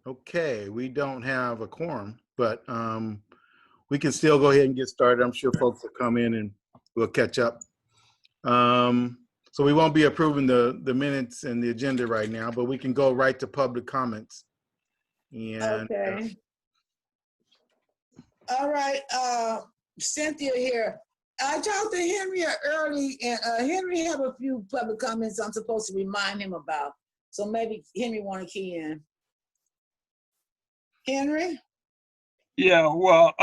Okay, we don't have a quorum, but we can still go ahead and get started. I'm sure folks will come in and we'll catch up. So we won't be approving the minutes and the agenda right now, but we can go right to public comments. And Okay. All right, Cynthia here. I talked to Henry early, and Henry have a few public comments I'm supposed to remind him about. So maybe Henry want to key in. Henry? Yeah, well,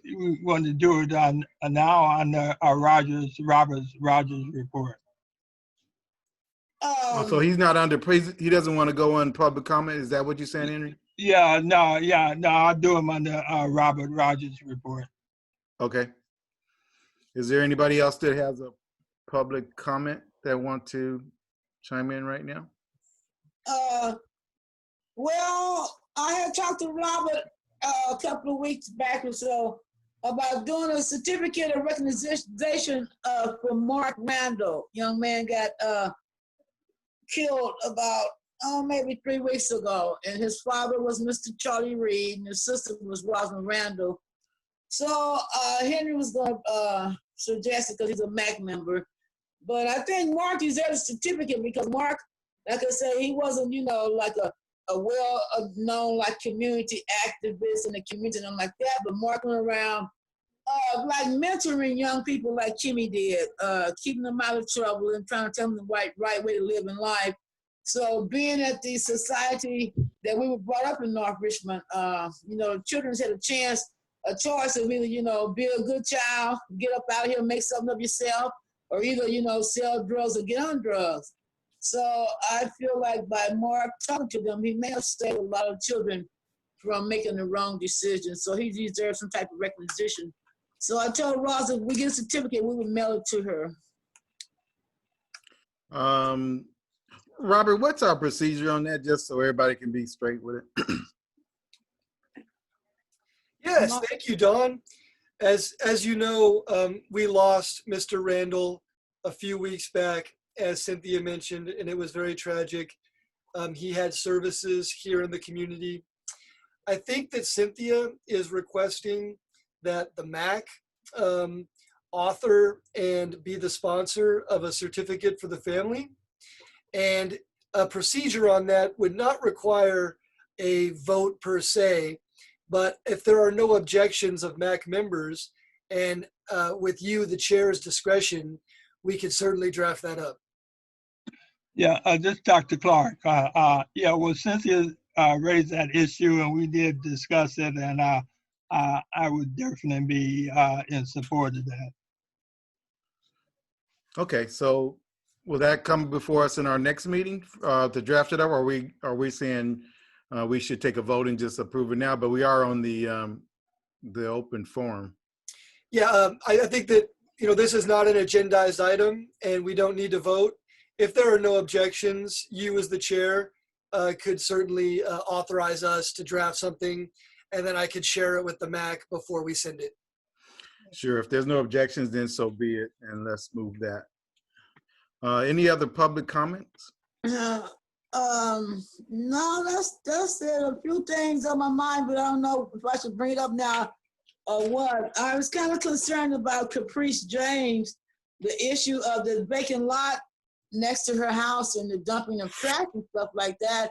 we want to do it on now on Robert's report. so he's not under, he doesn't want to go on public comment. Is that what you're saying, Henry? Yeah, no, I'll do him on the Robert Rogers report. Okay. Is there anybody else that has a public comment that want to chime in right now? Well, I had talked to Robert a couple of weeks back or so about doing a certificate of recognition for Mark Randall. Young man got killed about maybe 3 weeks ago, and his father was Mr. Charlie Reed, and his sister was Rosalind Randall. So Henry was going to suggest it because he's a MAC member, but I think Mark deserves a certificate because Mark, like I said, he wasn't, like a well-known like community activist in the community and like that, but Mark went around like mentoring young people like Kimmy did, keeping them out of trouble and trying to tell them the right way to live in life. So being at the society that we were brought up in North Richmond, children's had a choice of either, be a good child, get up out here and make something of yourself, or either, sell drugs or get on drugs. So I feel like by Mark talking to them, he may have saved a lot of children from making the wrong decisions. So he deserves some type of recognition. So I told Roz if we get a certificate, we would mail it to her. Robert, what's our procedure on that, just so everybody can be straight with it? Yes, thank you, Dawn. As you know, we lost Mr. Randall a few weeks back, as Cynthia mentioned, and it was very tragic. He had services here in the community. I think that Cynthia is requesting that the MAC author and be the sponsor of a certificate for the family. And a procedure on that would not require a vote per se, but if there are no objections of MAC members and with you, the chair's discretion, we could certainly draft that up. Yeah, just Dr. Clark. Well, Cynthia raised that issue and we did discuss it, and I would definitely be in support of that. Okay, so will that come before us in our next meeting to draft it up, or are we saying we should take a vote and just approve it now? But we are on the open forum. Yeah, I think that this is not an agendized item, and we don't need to vote. If there are no objections, you as the chair could certainly authorize us to draft something, and then I could share it with the MAC before we send it. Sure. If there's no objections, then so be it, and let's move that. Any other public comments? No, that's it. A few things on my mind, but I don't know if I should bring it up now or what. I was kind of concerned about Caprice James, the issue of the vacant lot next to her house and the dumping of trash and stuff like that.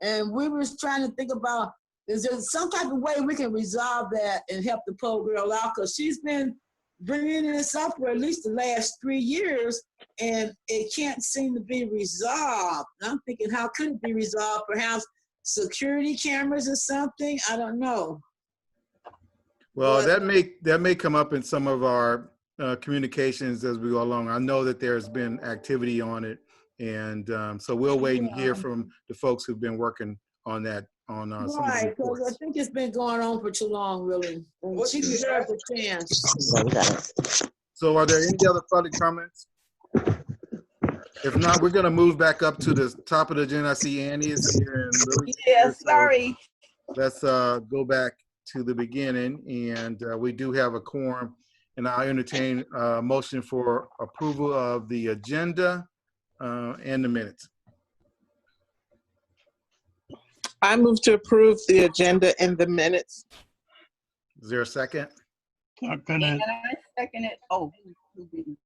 And we were trying to think about, is there some type of way we can resolve that and help the poor girl out? Because she's been bringing this up for at least the last 3 years, and it can't seem to be resolved. And I'm thinking, how could it be resolved? Perhaps security cameras or something? I don't know. Well, that may come up in some of our communications as we go along. I know that there's been activity on it, and so we'll wait and hear from the folks who've been working on that. Right, because I think it's been going on for too long, really. And she deserves a chance. So are there any other public comments? If not, we're going to move back up to the top of the agenda. I see Annie is here. And Lily's here, sorry. So let's go back to the beginning, and we do have a quorum, and I entertain a motion for approval of the agenda and the minutes. I move to approve the agenda and the minutes. Is there a second? Second And it. I second it. Oh, who didn't?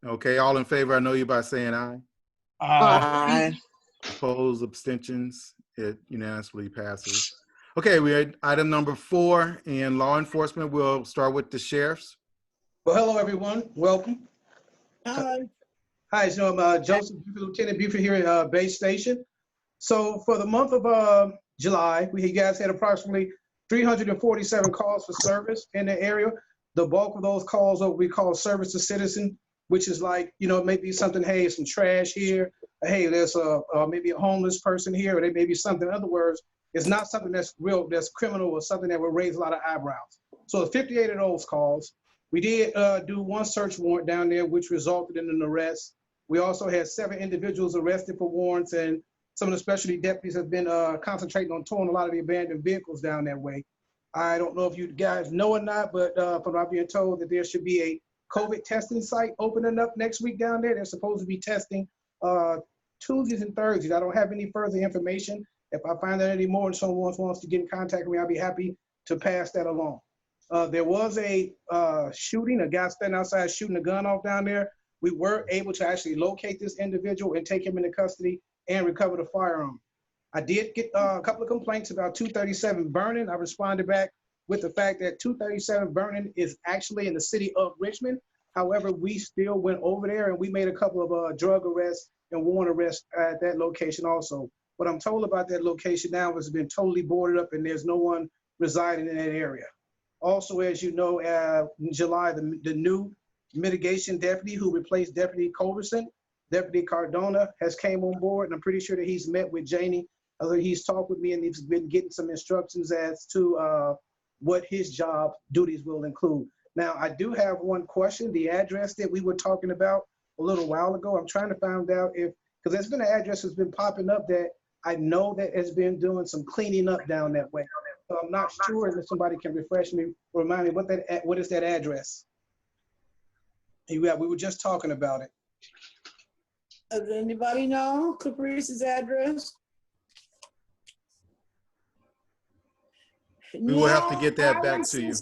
Okay, all in favor, I know you by saying aye. Aye. Opposed, abstentions, it unanimously passes. Okay, we had item number 4 in law enforcement. We'll start with the sheriffs. Well, hello, everyone. Welcome. Hi. Hi, so I'm Joseph Buford, Lieutenant Buford here at Base Station. So for the month of July, you guys had approximately 347 calls for service in the area. The bulk of those calls are what we call service to citizen, which is like, maybe something, hey, some trash here. Hey, there's maybe a homeless person here, or there may be something. In other words, it's not something that's real, that's criminal, or something that will raise a lot of eyebrows. So 58 of those calls. We did do one search warrant down there, which resulted in an arrest. We also had 7 individuals arrested for warrants, and some of the specialty deputies have been concentrating on towing a lot of the abandoned vehicles down that way. I don't know if you guys know or not, but from what I'm being told that there should be a COVID testing site opening up next week down there. They're supposed to be testing Tuesdays and Thursdays. I don't have any further information. If I find out any more and someone wants to get in contact with me, I'll be happy to pass that along. There was a shooting, a guy standing outside shooting a gun off down there. We were able to actually locate this individual and take him into custody and recover the firearm. I did get a couple of complaints about 237 Vernon. I responded back with the fact that 237 Vernon is actually in the city of Richmond. However, we still went over there and we made a couple of drug arrests and warrant arrests at that location also. What I'm told about that location now has been totally boarded up and there's no one residing in that area. Also, as you know, in July, the new mitigation deputy who replaced Deputy Culberson, Deputy Cardona, has came on board, and I'm pretty sure that he's met with Janie. He's talked with me, and he's been getting some instructions as to what his job duties will include. Now, I do have one question. The address that we were talking about a little while ago, I'm trying to find out if, because there's been an address that's been popping up that I know that has been doing some cleaning up down that way. So I'm not sure if somebody can refresh me or remind me what is that address? Yeah, we were just talking about it. Does anybody know Caprice's address? We will have to get that back to you.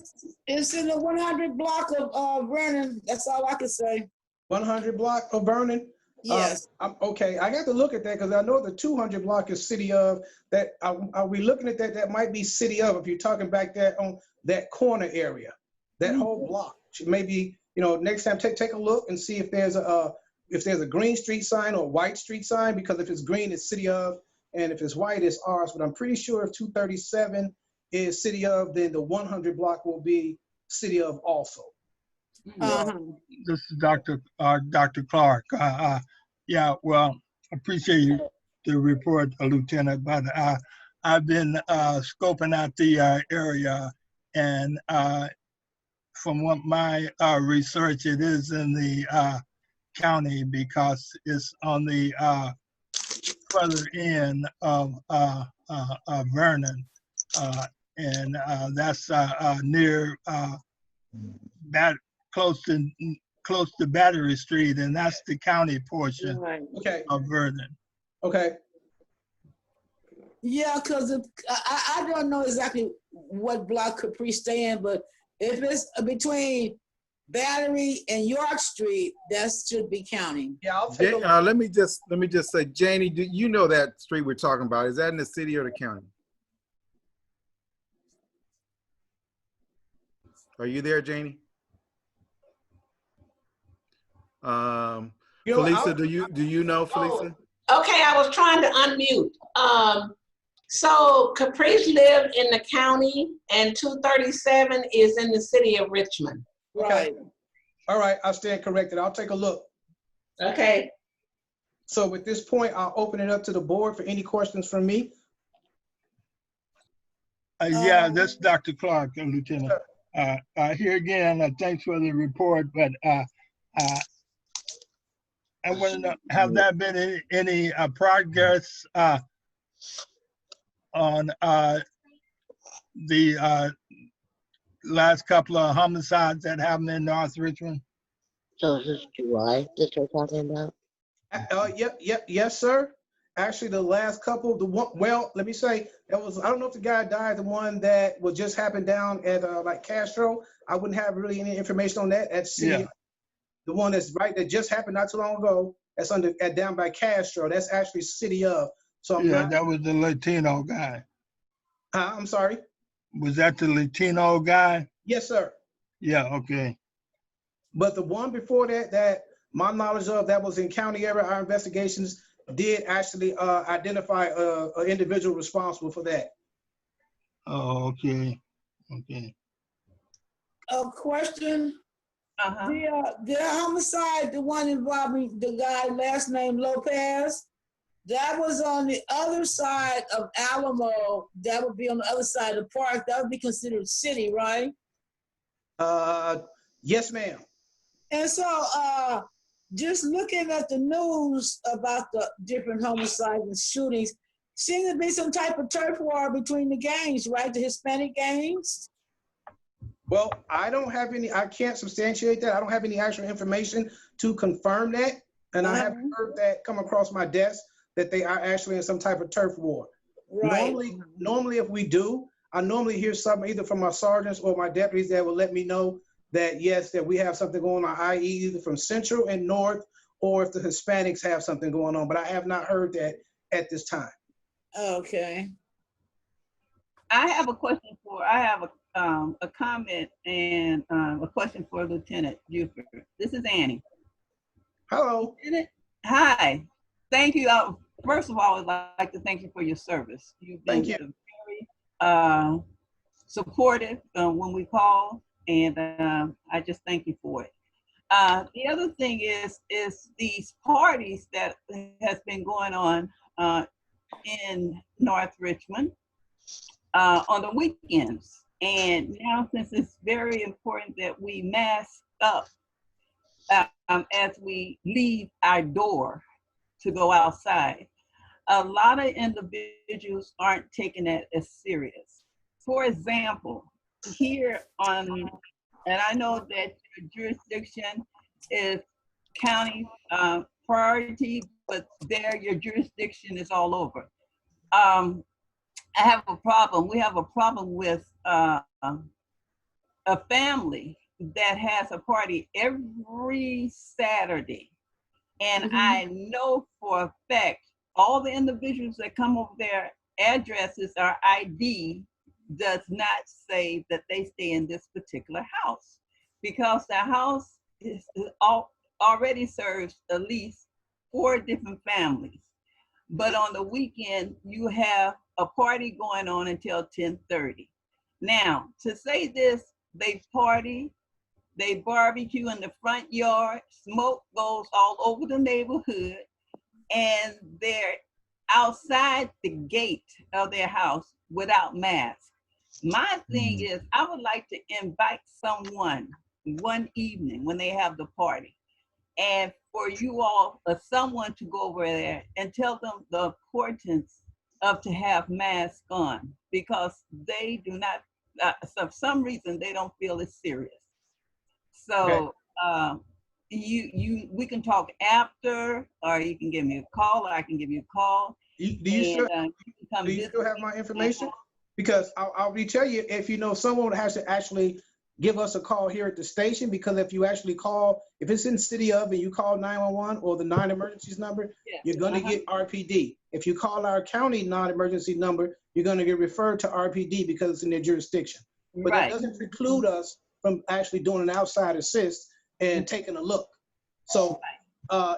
It's in the 100 block of Vernon. That's all I can say. 100 block of Vernon? Yes. Okay, I got to look at that because I know the 200 block is city of. That are we looking at that? That might be city of. If you're talking back there on that corner area, that whole block. Maybe next time take a look and see if there's a green street sign or white street sign. Because if it's green, it's city of, and if it's white, it's ours. But I'm pretty sure if 237 is city of, then the 100 block will be city of also. This is Dr. Clark. Yeah, well, appreciate you the report, Lieutenant, but I've been scoping out the area, and from what my research, it is in the county because it's on the further end of Vernon, and that's near close to Battery Street, and that's the county portion Okay. of Vernon. Okay. Yeah, because I don't know exactly what block Caprice stay in, but if it's between Battery and York Street, that should be county. Yeah, I'll take a look. Let me just say, Janie, do you know that street we're talking about? Is that in the city or the county? Are you there, Janie? Felisa, do you know, Felisa? Okay, I was trying to unmute. So Caprice lived in the county and 237 is in the city of Richmond. Right. All right, I'll stand corrected. I'll take a look. Okay. So at this point, I'll open it up to the board for any questions from me. Yeah, this is Dr. Clark, Lieutenant. Here again, thanks for the report, but I want to know, have there been any progress on the last couple of homicides that happened in North Richmond? So is this July that you're talking about? Yes, sir. Actually, the last couple, the one, well, let me say, that was, I don't know if the guy died, the one that was just happened down at like Castro. I wouldn't have really any information on that. That's city. Yeah. The one that's right, that just happened not too long ago, that's down by Castro. That's actually city of. So I'm Yeah, not, that was the Latino guy. I'm sorry. Was that the Latino guy? Yes, sir. Yeah, okay. But the one before that, that my knowledge of, that was in county area, our investigations did actually identify an individual responsible for that. Oh, okay. Okay. A question, Uh-huh. the homicide, the one involving the guy last name Lopez, that was on the other side of Alamo. That would be on the other side of the park. That would be considered city, right? Yes, ma'am. And so just looking at the news about the different homicides and shootings, seems to be some type of turf war between the gangs, right? The Hispanic gangs? Well, I don't have any, I can't substantiate that. I don't have any actual information to confirm that. And I haven't heard that come across my desk that they are actually in some type of turf war. Right. Normally, if we do, I normally hear something either from my sergeants or my deputies that will let me know that yes, that we have something going on, i.e. either from Central and North, or if the Hispanics have something going on, but I have not heard that at this time. Okay. I have a comment and a question for Lieutenant Buford. This is Annie. Hello. Lieutenant, hi. Thank you. First of all, I'd like to thank you for your service. You've been very supportive when we call, and I just thank you for it. The other thing is these parties that has been going on in North Richmond on the weekends. And now, since it's very important that we mask up as we leave our door to go outside, a lot of individuals aren't taking that as serious. For example, here on, and I know that your jurisdiction is county priority, but there your jurisdiction is all over. I have a problem. We have a problem with a family that has a party every Saturday. And I know for a fact, all the individuals that come over there, addresses or ID does not say that they stay in this particular house, because the house already serves at least 4 different families. But on the weekend, you have a party going on until 10:30. Now, to say this, they party, they barbecue in the front yard, smoke goes all over the neighborhood, and they're outside the gate of their house without masks. My thing is, I would like to invite someone one evening when they have the party, and for you all, someone to go over there and tell them the importance of to have masks on, because they do not, for some reason, they don't feel it's serious. So we can talk after, or you can give me a call, or I can give you a call. Do you still have my information? Because I'll retell you, if you know someone has to actually give us a call here at the station, because if you actually call, if it's in city of and you call 911 or the 9 emergencies number, you're going to get RPD. If you call our county non-emergency number, you're going to get referred to RPD because it's in their jurisdiction. But that doesn't preclude us from actually doing an outside assist and taking a look. So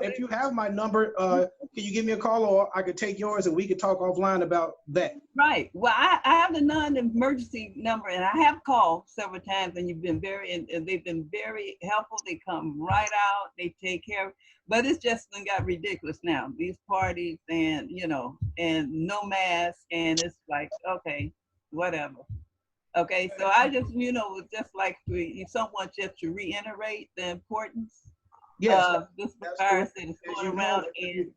if you have my number, can you give me a call, or I could take yours and we could talk offline about that? Right. Well, I have the non-emergency number, and I have called several times, and you've been they've been very helpful. They come right out, they take care of, but it's just got ridiculous now. These parties and, and no mask, and it's like, okay, whatever. Okay, so I just, would just like someone just to reiterate the importance of this virus that is going around, and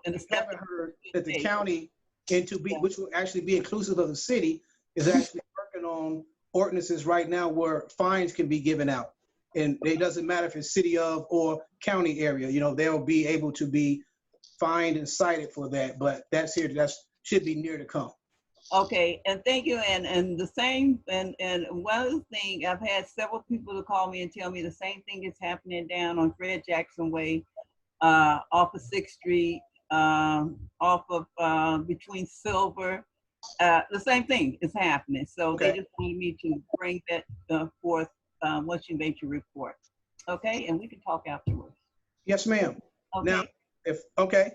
and the stuff. Haven't heard that the county, which will actually be inclusive of the city, is actually working on ordinances right now where fines can be given out, and it doesn't matter if it's city of or county area. They'll be able to be fined and cited for that, but that should be near to come. Okay, and thank you. And the same, and one other thing, I've had several people to call me and tell me the same thing is happening down on Fred Jackson Way, off of 6th Street, off of between Silver. The same thing is happening. So Okay. they just wanted me to bring that forth once you make your report. Okay, and we can talk afterwards. Yes, ma'am. Okay, Now, okay,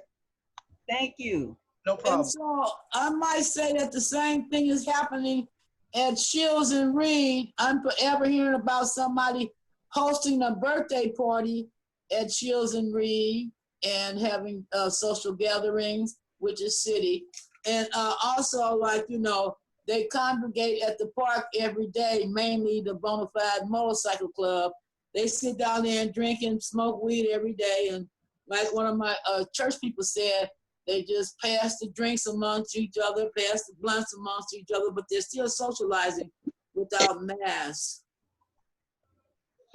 thank you. no problem. And so I might say that the same thing is happening at Shields and Reed. I'm forever hearing about somebody hosting a birthday party at Shields and Reed and having social gatherings, which is city. And also, like, you know, they congregate at the park every day, mainly the Bonafide Motorcycle Club. They sit down there and drink and smoke weed every day. And like one of my church people said, they just pass the drinks amongst each other, pass the blunts amongst each other, but they're still socializing without masks.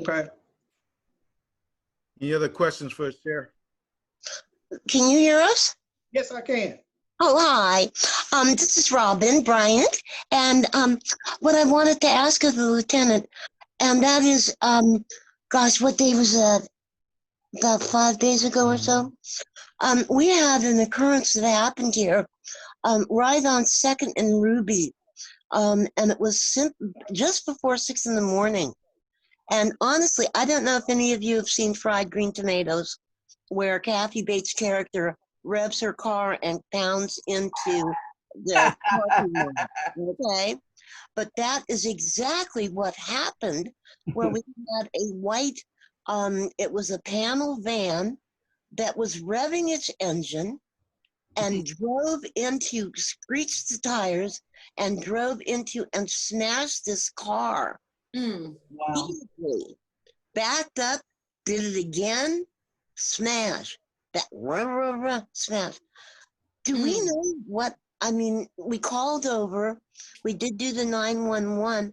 Okay. Any other questions for the chair? Can you hear us? Yes, I can. Oh, hi. This is Robin Bryant. And what I wanted to ask of the lieutenant, and that is, gosh, what day was that? About 5 days ago or so? We had an occurrence that happened here right on 2nd and Ruby. And it was just before 6 in the morning. And honestly, I don't know if any of you have seen Fried Green Tomatoes, where Kathy Bates' character revs her car and pounds into the parking lot. Okay? But that is exactly what happened, where we had a white, it was a panel van that was revving its engine and drove into, screeched the tires and drove into and smashed this car. Wow. Easily. Backed up, did it again, smash. That smash. Do we know what, I mean, we called over, we did do the 911,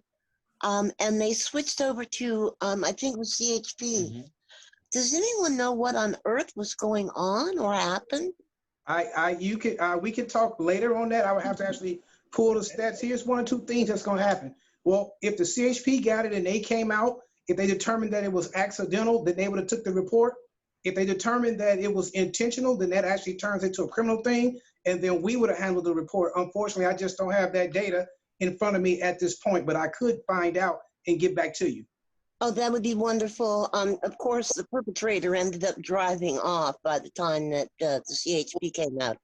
and they switched over to, I think it was CHP. Does anyone know what on earth was going on or happened? We can talk later on that. I would have to actually pull the stats. Here's one or two things that's going to happen. Well, if the CHP got it and they came out, if they determined that it was accidental, then they would have took the report. If they determined that it was intentional, then that actually turns into a criminal thing, and then we would have handled the report. Unfortunately, I just don't have that data in front of me at this point, but I could find out and get back to you. Oh, that would be wonderful. Of course, the perpetrator ended up driving off by the time that the CHP came out.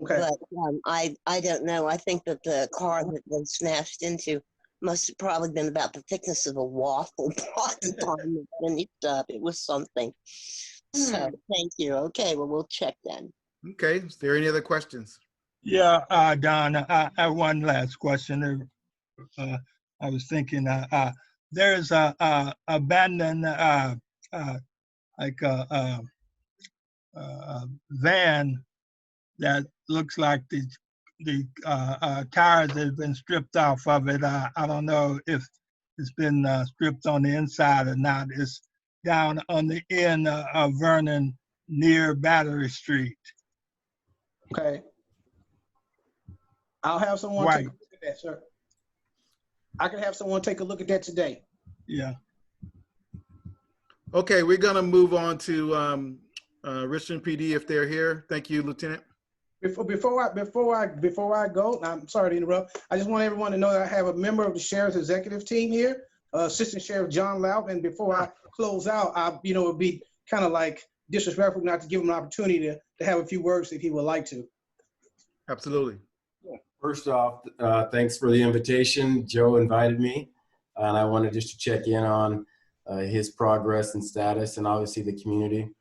Okay. But I don't know. I think that the car that was smashed into must have probably been about the thickness of a waffle by the time it finished up. It was something. So thank you. Okay, well, we'll check then. Okay, is there any other questions? Yeah, Don, I have one last question. I was thinking, there's a abandoned like a van that looks like the tires have been stripped off of it. I don't know if it's been stripped on the inside or not. It's down on the end of Vernon near Battery Street. Okay. I'll have someone take a look at that, sir. I can have someone take a look at that today. Yeah. Okay, we're gonna move on to Richmond PD if they're here. Thank you, Lieutenant. Before I go, I'm sorry to interrupt. I just want everyone to know that I have a member of the Sheriff's Executive Team here, Assistant Sheriff John Lout. And before I close out, it'd be kind of like disrespectful not to give him an opportunity to have a few words if he would like to. Absolutely. First off, thanks for the invitation. Joe invited me, and I wanted just to check in on his progress and status, and obviously the community.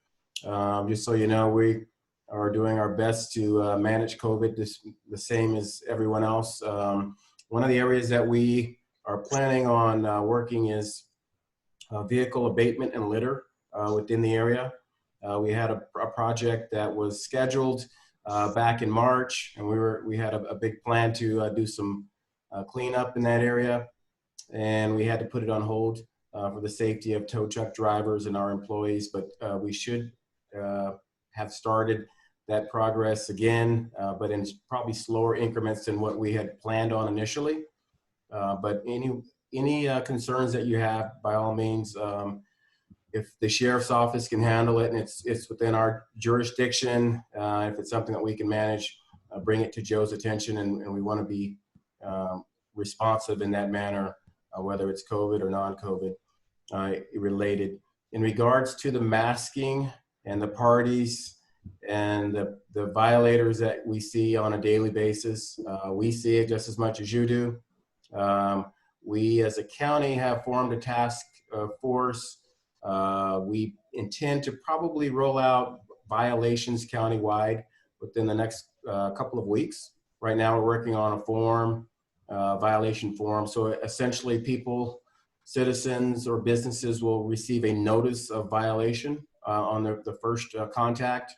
Just so you know, we are doing our best to manage COVID the same as everyone else. One of the areas that we are planning on working is vehicle abatement and litter within the area. We had a project that was scheduled back in March, and we had a big plan to do some cleanup in that area, and we had to put it on hold for the safety of tow truck drivers and our employees. But we should have started that progress again, but in probably slower increments than what we had planned on initially. But any concerns that you have, by all means, if the sheriff's office can handle it and it's within our jurisdiction, if it's something that we can manage, bring it to Joe's attention, and we want to be responsive in that manner, whether it's COVID or non-COVID related. In regards to the masking and the parties and the violators that we see on a daily basis, we see it just as much as you do. We as a county have formed a task force. We intend to probably roll out violations countywide within the next couple of weeks. Right now we're working on a form, violation form. So essentially people, citizens or businesses will receive a notice of violation on the first contact,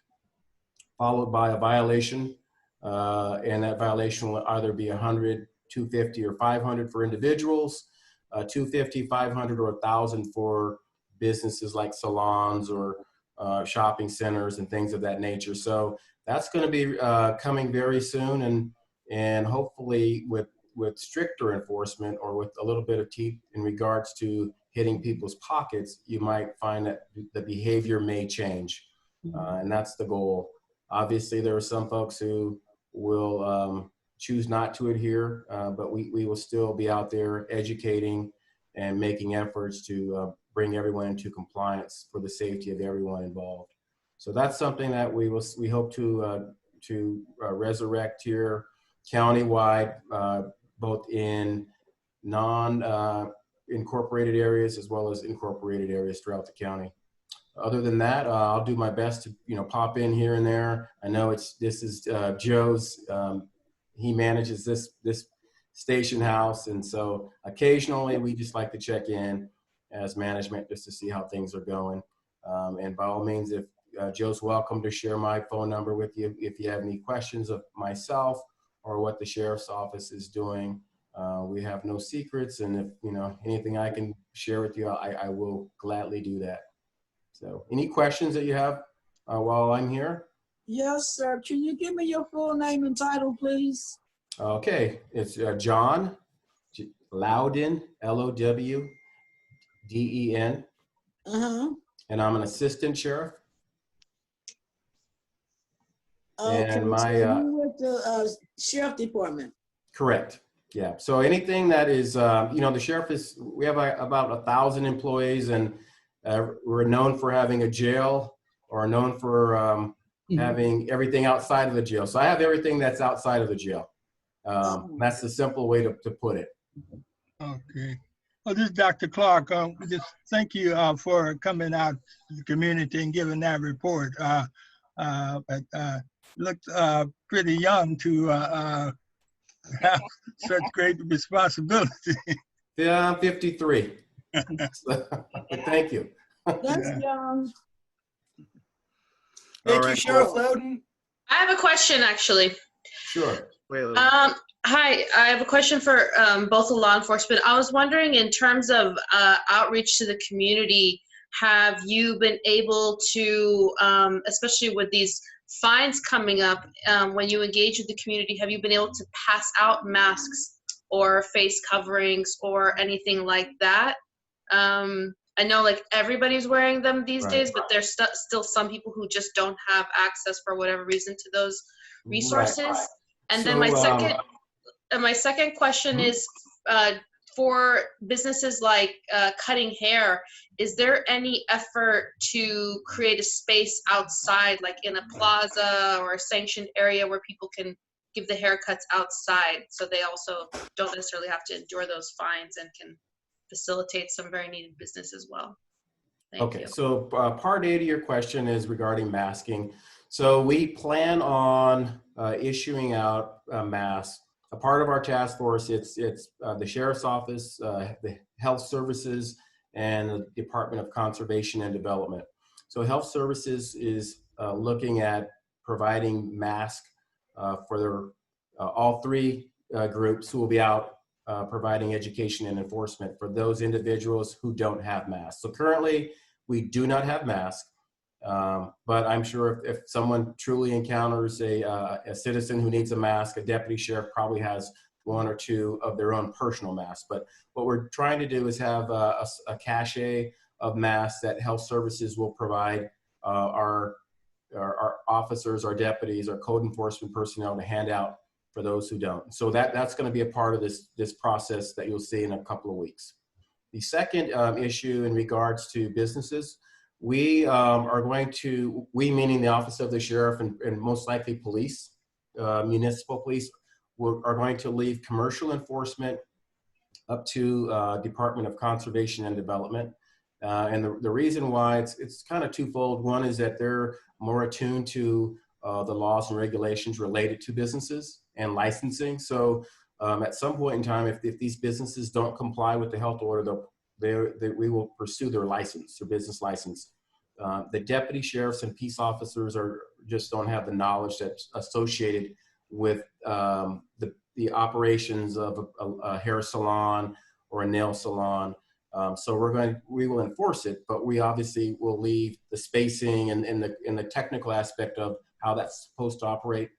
followed by a violation. And that violation will either be 100, 250, or 500 for individuals, 250, 500, or 1,000 for businesses like salons or shopping centers and things of that nature. So that's going to be coming very soon, and hopefully with stricter enforcement or with a little bit of teeth in regards to hitting people's pockets, you might find that the behavior may change, and that's the goal. Obviously, there are some folks who will choose not to adhere, but we will still be out there educating and making efforts to bring everyone into compliance for the safety of everyone involved. So that's something that we hope to resurrect here countywide, both in non-incorporated areas as well as incorporated areas throughout the county. Other than that, I'll do my best to pop in here and there. I know this is Joe's. He manages this station house, and so occasionally we just like to check in as management just to see how things are going. And by all means, if Joe's welcome to share my phone number with you if you have any questions of myself or what the sheriff's office is doing. We have no secrets, and if anything I can share with you, I will gladly do that. So any questions that you have while I'm here? Yes, sir. Can you give me your full name and title, please? Okay, it's John Loudon, Lowden, and I'm an assistant sheriff. Okay, And so you with the sheriff department? Correct. Yeah. So anything that is, the sheriff we have about 1,000 employees, and we're known for having a jail, or known for having everything outside of the jail. So I have everything that's outside of the jail. That's the simple way to put it. Okay. Well, this is Dr. Clark. We just thank you for coming out to the community and giving that report. Looked pretty young to have such great responsibility. Yeah, I'm 53. So, thank you. That's young. Thank All you, right. Sheriff Loudon. I have a question, actually. Sure. Wait a little. Hi, I have a question for both the law enforcement. I was wondering, in terms of outreach to the community, have you been able to, especially with these fines coming up, when you engage with the community, have you been able to pass out masks or face coverings or anything like that? I know like everybody's wearing them these days, but there's still some people who just don't have access for whatever reason to those resources. Right. And So, then my second question is, for businesses like cutting hair, is there any effort to create a space outside, like in a plaza or a sanctioned area where people can give the haircuts outside, so they also don't necessarily have to endure those fines and can facilitate some very needed business as well? Thank you. So part A to your question is regarding masking. So we plan on issuing out masks. A part of our task force, it's the Sheriff's Office, the Health Services, and the Department of Conservation and Development. So Health Services is looking at providing masks for all three groups who will be out providing education and enforcement for those individuals who don't have masks. So currently, we do not have masks. But I'm sure if someone truly encounters a citizen who needs a mask, a deputy sheriff probably has one or two of their own personal masks. But what we're trying to do is have a cache of masks that health services will provide our officers, our deputies, our code enforcement personnel to hand out for those who don't. So that's going to be a part of this process that you'll see in a couple of weeks. The second issue in regards to businesses, we are going to, we meaning the Office of the Sheriff and most likely police, municipal police, are going to leave commercial enforcement up to Department of Conservation and Development. And the reason why it's kind of twofold. One is that they're more attuned to the laws and regulations related to businesses and licensing. So at some point in time, if these businesses don't comply with the health order, we will pursue their license, their business license. The deputy sheriffs and peace officers just don't have the knowledge that's associated with the operations of a hair salon or a nail salon. So we will enforce it, but we obviously will leave the spacing and the technical aspect of how that's supposed to operate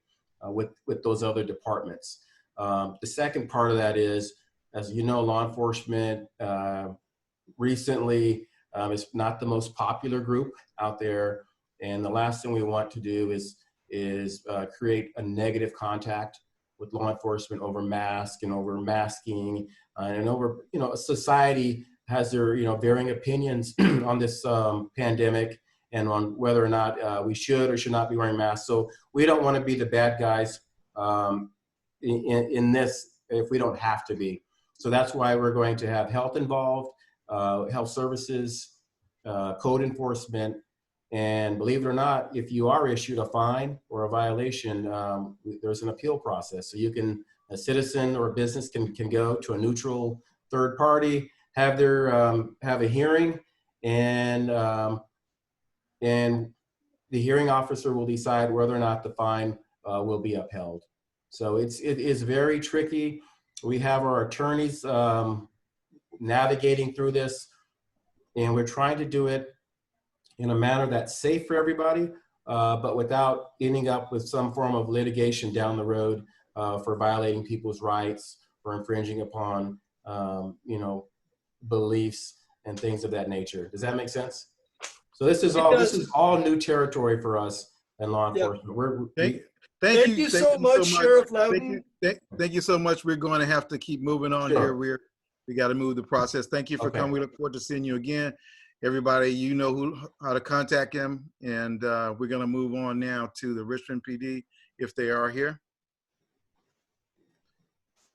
with those other departments. The second part of that is, as you know, law enforcement recently is not the most popular group out there, and the last thing we want to do is create a negative contact with law enforcement over masks and over masking and over, society has their, varying opinions on this pandemic and on whether or not we should or should not be wearing masks. So we don't want to be the bad guys in this if we don't have to be. So that's why we're going to have health involved, health services, code enforcement, and believe it or not, if you are issued a fine or a violation, there's an appeal process. So a citizen or a business can go to a neutral third party, have a hearing, and the hearing officer will decide whether or not the fine will be upheld. So it is very tricky. We have our attorneys navigating through this, and we're trying to do it in a manner that's safe for everybody, but without ending up with some form of litigation down the road for violating people's rights, for infringing upon, beliefs and things of that nature. Does that make sense? So this is all new territory for us in law enforcement. Thank you so much, Sheriff Loudon. Thank you so much. We're going to have to keep moving on here. We got to move the process. Thank you for coming. We look forward to seeing you again. Everybody, you know how to contact him, and we're going to move on now to the Richmond PD if they are here.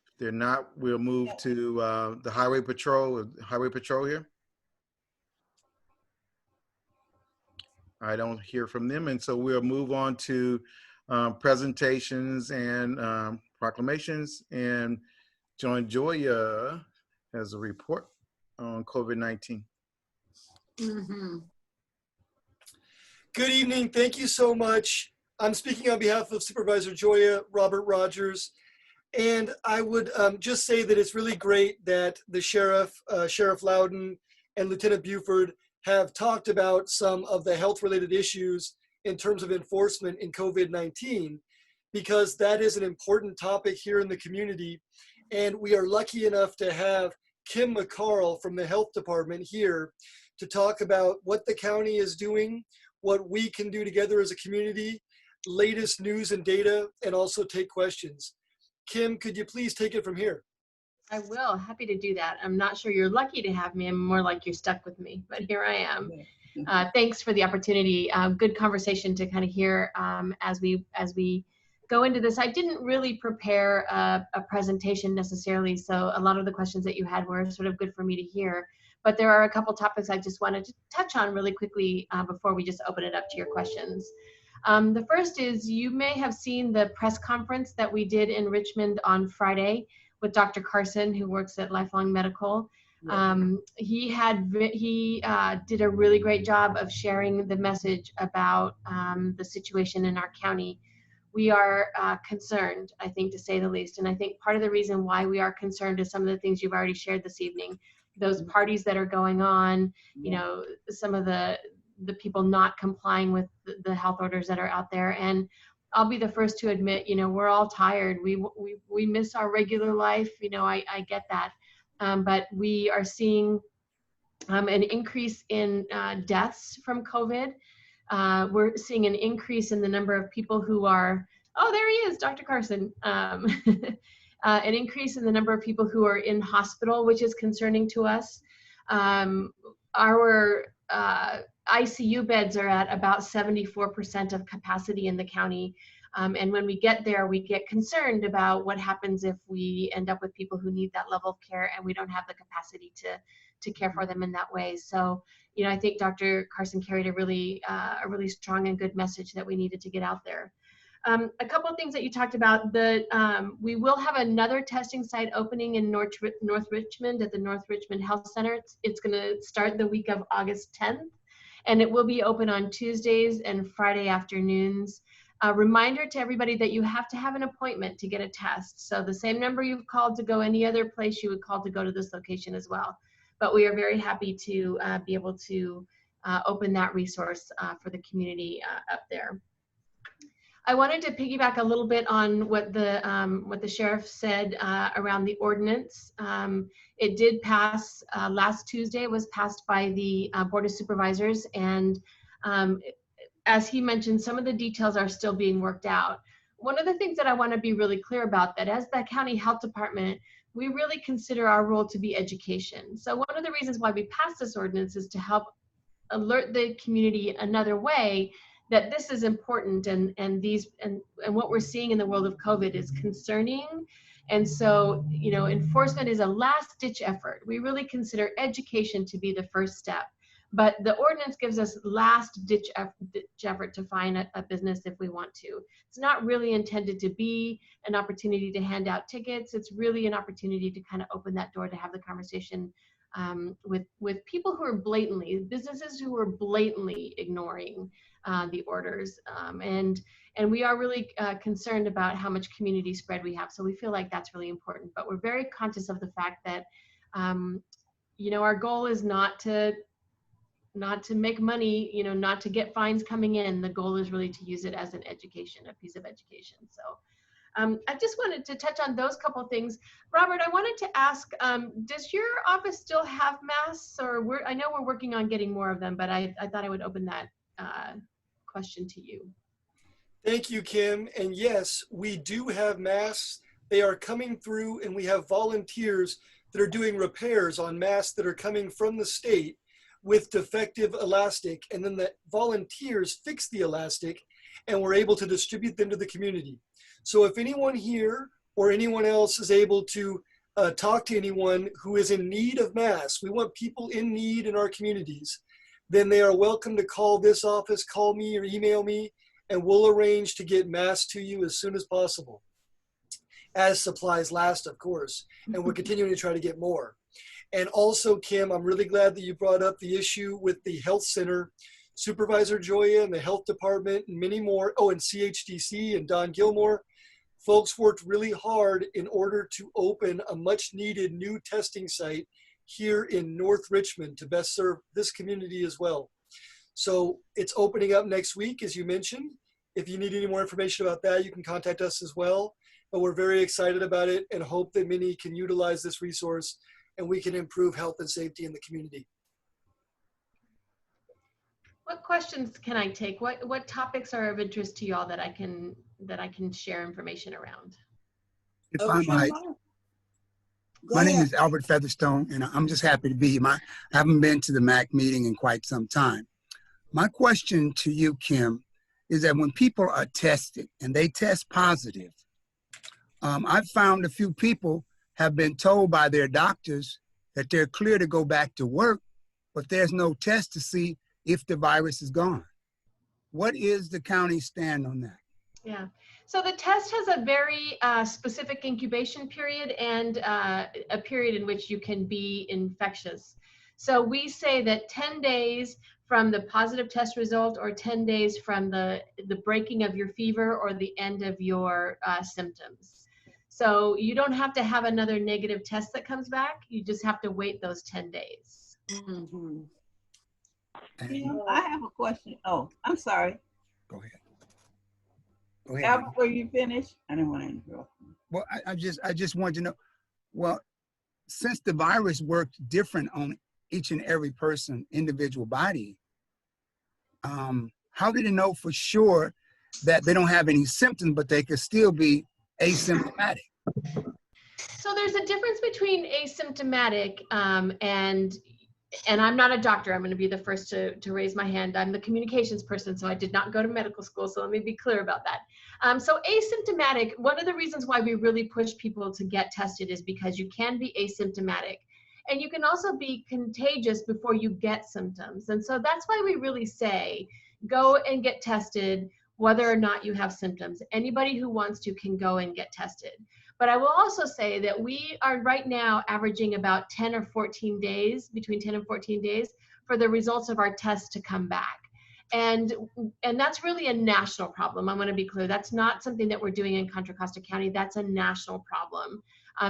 If they're not, we'll move to the Highway Patrol. Highway Patrol here? I don't hear from them, and so we'll move on to presentations and proclamations. And John Joya has a report on COVID-19. Good evening. Thank you so much. I'm speaking on behalf of Supervisor Joya, Robert Rogers, and I would just say that it's really great that the Sheriff Loudon, and Lieutenant Buford have talked about some of the health-related issues in terms of enforcement in COVID-19, because that is an important topic here in the community, and we are lucky enough to have Kim McCarl from the Health Department here to talk about what the county is doing, what we can do together as a community, latest news and data, and also take questions. Kim, could you please take it from here? I will. Happy to do that. I'm not sure you're lucky to have me. I'm more like you're stuck with me, but here I am. Thanks for the opportunity. Good conversation to kind of hear as we go into this. I didn't really prepare a presentation necessarily, so a lot of the questions that you had were sort of good for me to hear. But there are a couple topics I just wanted to touch on really quickly before we just open it up to your questions. The first is, you may have seen the press conference that we did in Richmond on Friday with Dr. Carson, who works at Lifelong Medical. He did a really great job of sharing the message about the situation in our county. We are concerned, I think, to say the least. And I think part of the reason why we are concerned is some of the things you've already shared this evening. Those parties that are going on, some of the the people not complying with the health orders that are out there. And I'll be the first to admit, we're all tired. We miss our regular life. I get that. But we are seeing an increase in deaths from COVID. We're seeing an increase in the number of people who are, oh, there he is, Dr. Carson. An increase in the number of people who are in hospital, which is concerning to us. Our ICU beds are at about 74% of capacity in the county. And when we get there, we get concerned about what happens if we end up with people who need that level of care and we don't have the capacity to care for them in that way. So, I think Dr. Carson carried a really strong and good message that we needed to get out there. A couple of things that you talked about, we will have another testing site opening in North Richmond at the North Richmond Health Center. It's going to start the week of August 10th, and it will be open on Tuesdays and Friday afternoons. A reminder to everybody that you have to have an appointment to get a test. So the same number you've called to go any other place, you would call to go to this location as well. But we are very happy to be able to open that resource for the community up there. I wanted to piggyback a little bit on what the sheriff said around the ordinance. It did pass last Tuesday. It was passed by the Board of Supervisors, and as he mentioned, some of the details are still being worked out. One of the things that I want to be really clear about, that as the county health department, we really consider our role to be education. So one of the reasons why we passed this ordinance is to help alert the community another way that this is important, and what we're seeing in the world of COVID is concerning. And so, enforcement is a last-ditch effort. We really consider education to be the first step. But the ordinance gives us last-ditch effort to find a business if we want to. It's not really intended to be an opportunity to hand out tickets. It's really an opportunity to kind of open that door to have the conversation with people who are businesses who are blatantly ignoring the orders. And we are really concerned about how much community spread we have. So we feel like that's really important. But we're very conscious of the fact that, our goal is not to make money, not to get fines coming in. The goal is really to use it as an education, a piece of education. So I just wanted to touch on those couple things. Robert, I wanted to ask, does your office still have masks? Or I know we're working on getting more of them, but I thought I would open that question to you. Thank you, Kim. And yes, we do have masks. They are coming through, and we have volunteers that are doing repairs on masks that are coming from the state with defective elastic. And then the volunteers fix the elastic, and we're able to distribute them to the community. So if anyone here or anyone else is able to talk to anyone who is in need of masks, we want people in need in our communities, then they are welcome to call this office, call me or email me, and we'll arrange to get masks to you as soon as possible. As supplies last, of course, and we're continuing to try to get more. And also, Kim, I'm really glad that you brought up the issue with the health center, Supervisor Joya and the health department and many more, and CHDC and Don Gilmore. Folks worked really hard in order to open a much needed new testing site here in North Richmond to best serve this community as well. So it's opening up next week, as you mentioned. If you need any more information about that, you can contact us as well. But we're very excited about it and hope that many can utilize this resource and we can improve health and safety in the community. What questions can I take? What topics are of interest to y'all that I can share information around? If I might. My name is Albert Featherstone, and I'm just happy to be here. I haven't been to the MAC meeting in quite some time. My question to you, Kim, is that when people are tested and they test positive, I've found a few people have been told by their doctors that they're clear to go back to work, but there's no test to see if the virus is gone. What is the county's stand on that? Yeah, so the test has a very specific incubation period and a period in which you can be infectious. So we say that 10 days from the positive test result or 10 days from the breaking of your fever or the end of your symptoms. So you don't have to have another negative test that comes back. You just have to wait those 10 days. Mm-hmm. Yeah, I have a question. Oh, I'm sorry. Go ahead. Go ahead. Albert, were you finished? I didn't want to interrupt. Well, I just wanted to know, well, since the virus worked different on each and every person, individual body, how did it know for sure that they don't have any symptoms, but they could still be asymptomatic? So there's a difference between asymptomatic and I'm not a doctor. I'm going to be the first to raise my hand. I'm the communications person, so I did not go to medical school. So let me be clear about that. So asymptomatic, one of the reasons why we really push people to get tested is because you can be asymptomatic. And you can also be contagious before you get symptoms. And so that's why we really say, go and get tested whether or not you have symptoms. Anybody who wants to can go and get tested. But I will also say that we are right now averaging about 10 or 14 days, between 10 and 14 days, for the results of our tests to come back. And that's really a national problem. I'm going to be clear. That's not something that we're doing in Contra Costa County. That's a national problem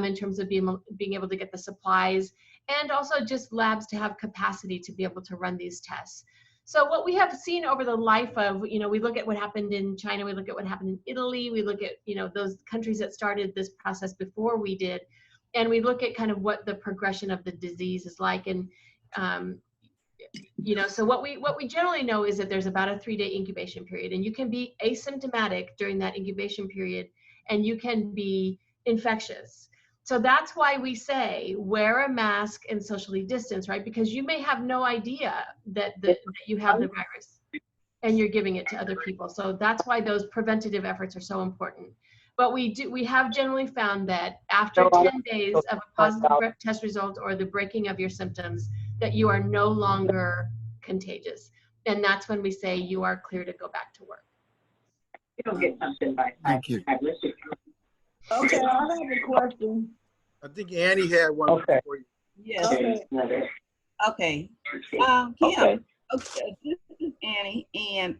in terms of being able to get the supplies and also just labs to have capacity to be able to run these tests. So what we have seen over the life of, we look at what happened in China, we look at what happened in Italy, we look at, those countries that started this process before we did, and we look at kind of what the progression of the disease is like. And, so what we generally know is that there's about a 3-day incubation period, and you can be asymptomatic during that incubation period, and you can be infectious. So that's why we say wear a mask and socially distance, right? Because you may have no idea that you have the virus and you're giving it to other people. So that's why those preventative efforts are so important. But we have generally found that after 10 days of a positive test result or the breaking of your symptoms, that you are no longer contagious. And that's when we say you are clear to go back to work. You don't get something by. Thank you. Okay, I have a question. I think Annie had one for you. Yes. Okay. Kim, this is Annie, and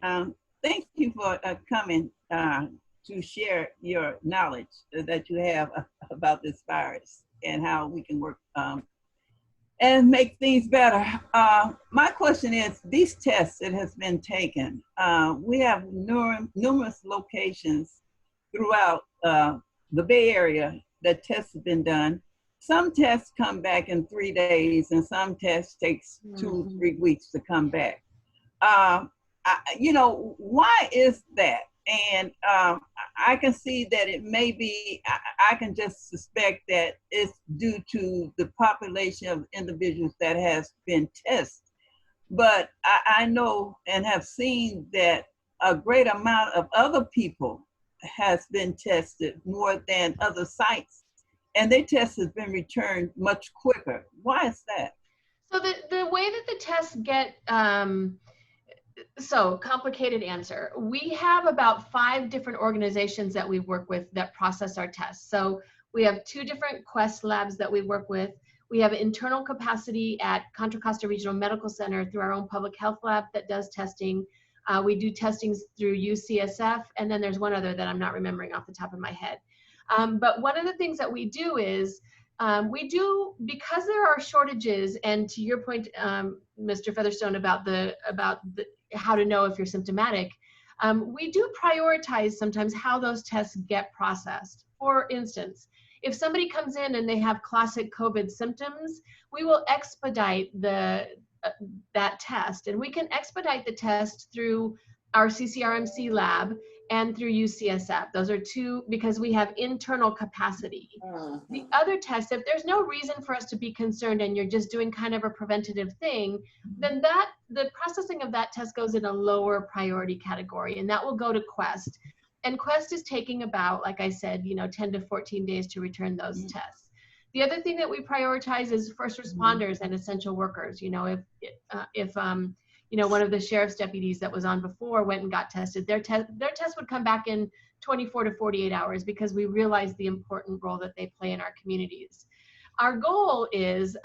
thank you for coming to share your knowledge that you have about this virus and how we can work and make things better. My question is, these tests that has been taken, we have numerous locations throughout the Bay Area that tests have been done. Some tests come back in 3 days, and some tests takes 2 or 3 weeks to come back. Why is that? And I can see that it may be, I can just suspect that it's due to the population of individuals that has been tested. But I know and have seen that a great amount of other people has been tested more than other sites, and their test has been returned much quicker. Why is that? So the way that the tests get, so complicated answer. We have about 5 different organizations that we work with that process our tests. So we have 2 different Quest labs that we work with. We have internal capacity at Contra Costa Regional Medical Center through our own public health lab that does testing. We do testings through UCSF, and then there's one other that I'm not remembering off the top of my head. But one of the things that we do is, because there are shortages, and to your point, Mr. Featherstone, about how to know if you're symptomatic, we do prioritize sometimes how those tests get processed. For instance, if somebody comes in and they have classic COVID symptoms, we will expedite that test, and we can expedite the test through our CCRMC lab and through UCSF. Those are 2, because we have internal capacity. The other test, if there's no reason for us to be concerned and you're just doing kind of a preventative thing, then the processing of that test goes in a lower priority category, and that will go to Quest. And Quest is taking about, like I said, 10 to 14 days to return those tests. The other thing that we prioritize is first responders and essential workers. If one of the sheriff's deputies that was on before went and got tested, their test would come back in 24 to 48 hours, because we realize the important role that they play in our communities. Our goal is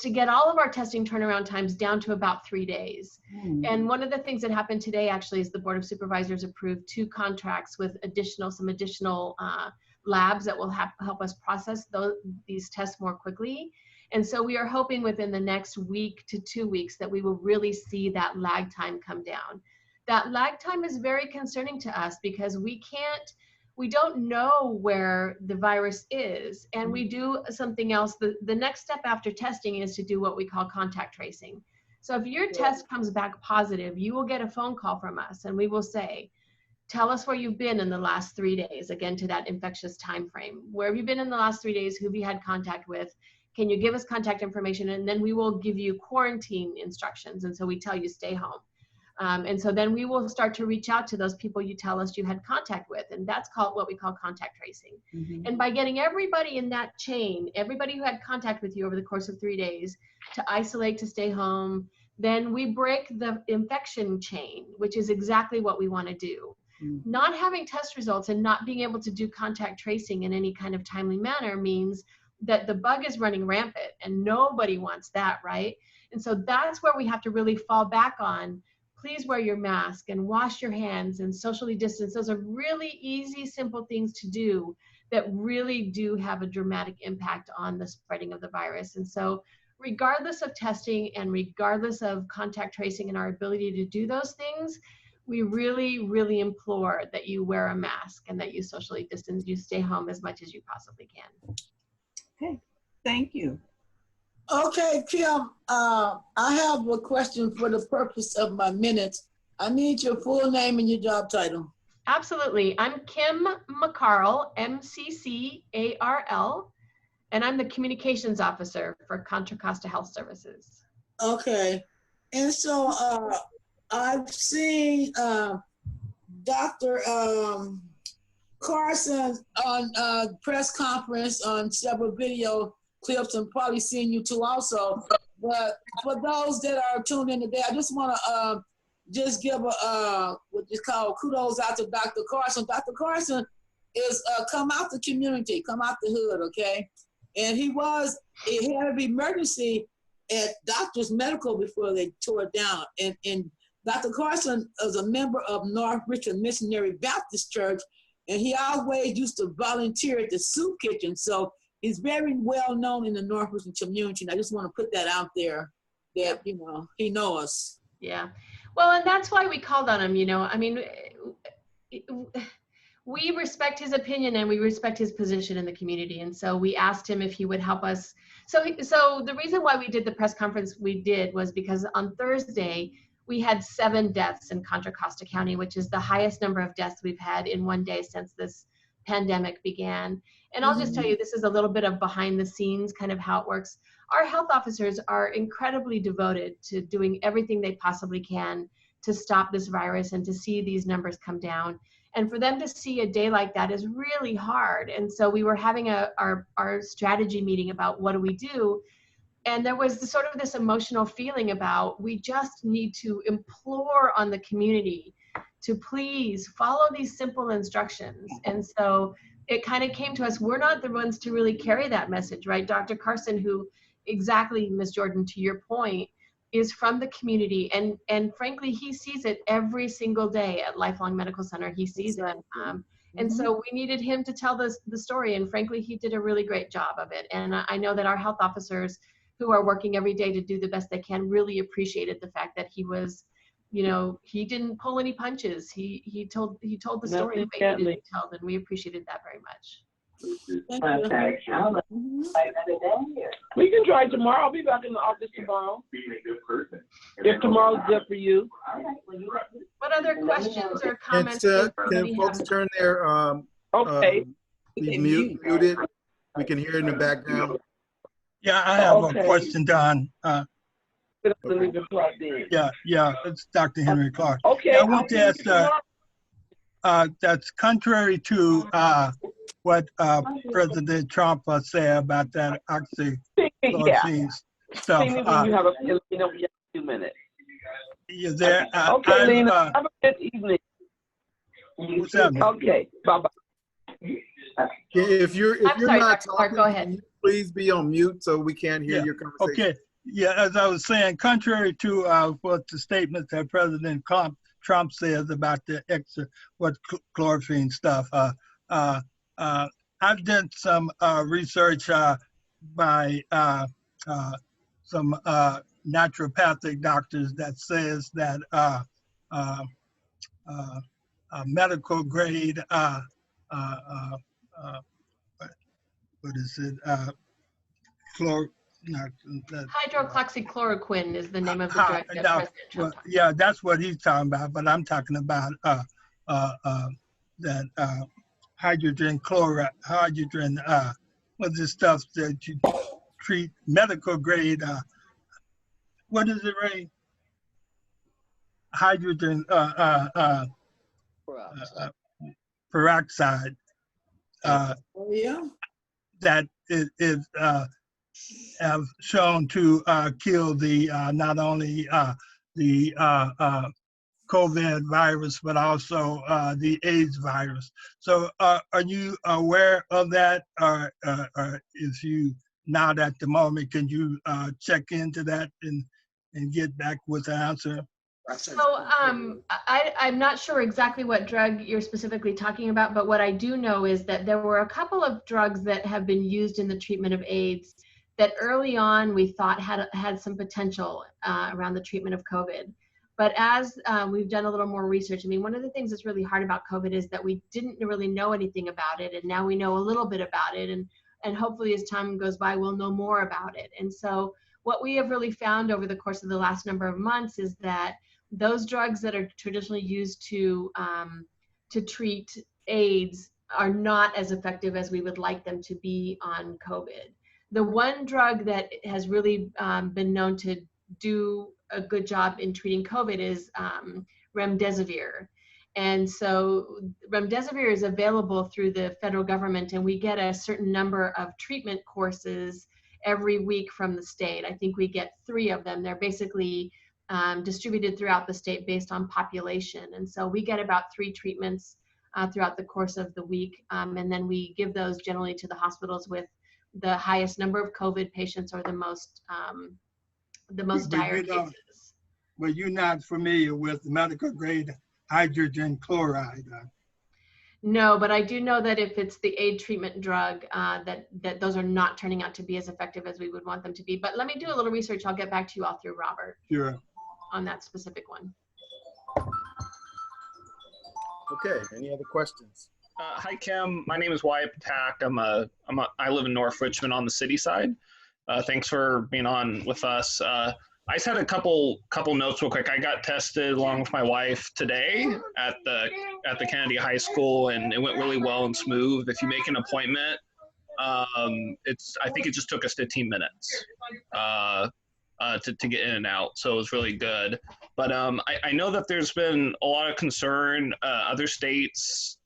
to get all of our testing turnaround times down to about 3 days. And one of the things that happened today actually is the Board of Supervisors approved 2 contracts with some additional labs that will help us process these tests more quickly. And so we are hoping within the next week to 2 weeks that we will really see that lag time come down. That lag time is very concerning to us because we don't know where the virus is. And we do something else. The next step after testing is to do what we call contact tracing. So if your test comes back positive, you will get a phone call from us and we will say, tell us where you've been in the last 3 days, again, to that infectious time frame. Where have you been in the last 3 days? Who have you had contact with? Can you give us contact information? And then we will give you quarantine instructions. And so we tell you stay home. And so then we will start to reach out to those people you tell us you had contact with. And that's called what we call contact tracing. And by getting everybody in that chain, everybody who had contact with you over the course of 3 days to isolate, to stay home, then we break the infection chain, which is exactly what we want to do. Not having test results and not being able to do contact tracing in any kind of timely manner means that the bug is running rampant and nobody wants that, right? And so that's where we have to really fall back on. Please wear your mask and wash your hands and socially distance. Those are really easy, simple things to do that really do have a dramatic impact on the spreading of the virus. And so regardless of testing and regardless of contact tracing and our ability to do those things, we really, really implore that you wear a mask and that you socially distance, you stay home as much as you possibly can. Okay, thank you. Okay, Kim, I have a question for the purpose of my minutes. I need your full name and your job title. Absolutely. I'm Kim McCarl, MCCARL, and I'm the Communications Officer for Contra Costa Health Services. Okay, and so I've seen Dr. Carson on press conference on several video clips and probably seen you too also. But for those that are tuned in today, I just want to just give a what you call kudos out to Dr. Carson. Dr. Carson is come out the community, come out the hood, okay? And he had an emergency at Doctors Medical before they tore it down. And Dr. Carson is a member of North Richmond Missionary Baptist Church, and he always used to volunteer at the soup kitchen. So he's very well known in the North Richmond community. And I just want to put that out there that, you know, he knows us. Yeah. Well, and that's why we called on him, you know. I mean, we respect his opinion and we respect his position in the community. And so we asked him if he would help us. So the reason why we did the press conference we did was because on Thursday, we had 7 deaths in Contra Costa County, which is the highest number of deaths we've had in one day since this pandemic began. And I'll just tell you, this is a little bit of behind the scenes, kind of how it works. Our health officers are incredibly devoted to doing everything they possibly can to stop this virus and to see these numbers come down. And for them to see a day like that is really hard. And so we were having our strategy meeting about what do we do. And there was this emotional feeling about, we just need to implore on the community to please follow these simple instructions. And so it kind of came to us, we're not the ones to really carry that message, right? Dr. Carson, who exactly, Ms. Jordan, to your point, is from the community. And frankly, he sees it every single day at Lifelong Medical Center. He sees it. And so we needed him to tell the story. And frankly, he did a really great job of it. And I know that our health officers who are working every day to do the best they can really appreciated the fact that he was, you know, he didn't pull any punches. He told the story the way he needed to tell, and we appreciated that very much. We can try tomorrow. I'll be back in the office tomorrow. If tomorrow's good for you. What other questions or comments? Can folks turn their muted? We can hear in the background. Yeah, I have a question, Don. Yeah, it's Dr. Henry Clark. Okay. Yeah, I want to ask, that's contrary to what President Trump said about that oxychloroquine stuff. You have a 2 minutes. Is there? Okay, Lena, have a good evening. What's happening? Okay, bye-bye. If you're sorry, not Dr. Clark, talking, go ahead. please be on mute so we can't hear your conversation. Okay. Yeah, as I was saying, contrary to what the statement that President Trump says about the chloroquine stuff, I've done some research by some naturopathic doctors that says that medical grade, what is it? Not, Hydroxychloroquine is the name of the drug that President Trump talked yeah, that's what he's talking about. But I'm talking about that hydrogen chloride, what's the stuff that you treat medical grade? What is it, Ray? Hydrogen peroxide. Oh, yeah. That is have shown to kill the not only the COVID virus, but also the AIDS virus. So are you aware of that, or if you not at the moment, can you check into that and get back with the answer? So I'm not sure exactly what drug you're specifically talking about, but what I do know is that there were a couple of drugs that have been used in the treatment of AIDS that early on we thought had some potential around the treatment of COVID. But as we've done a little more research, I mean, one of the things that's really hard about COVID is that we didn't really know anything about it, and now we know a little bit about it, and hopefully as time goes by, we'll know more about it. And so what we have really found over the course of the last number of months is that those drugs that are traditionally used to treat AIDS are not as effective as we would like them to be on COVID. The one drug that has really been known to do a good job in treating COVID is remdesivir. And so remdesivir is available through the federal government, and we get a certain number of treatment courses every week from the state. I think we get 3 of them. They're basically distributed throughout the state based on population. And so we get about 3 treatments throughout the course of the week. And then we give those generally to the hospitals with the highest number of COVID patients or the most dire cases. But you're not familiar with medical grade hydrogen chloride? No, but I do know that if it's the AIDS treatment drug, that those are not turning out to be as effective as we would want them to be. But let me do a little research. I'll get back to you all through Robert. Sure. On that specific one. Okay, any other questions? Hi, Kim. My name is Wyatt Patak. I live in North Richmond on the city side. Thanks for being on with us. I just had a couple notes real quick. I got tested along with my wife today at the Kennedy High School, and it went really well and smooth. If you make an appointment, I think it just took us 15 minutes to get in and out, so it was really good. But I know that there's been a lot of concern. Other states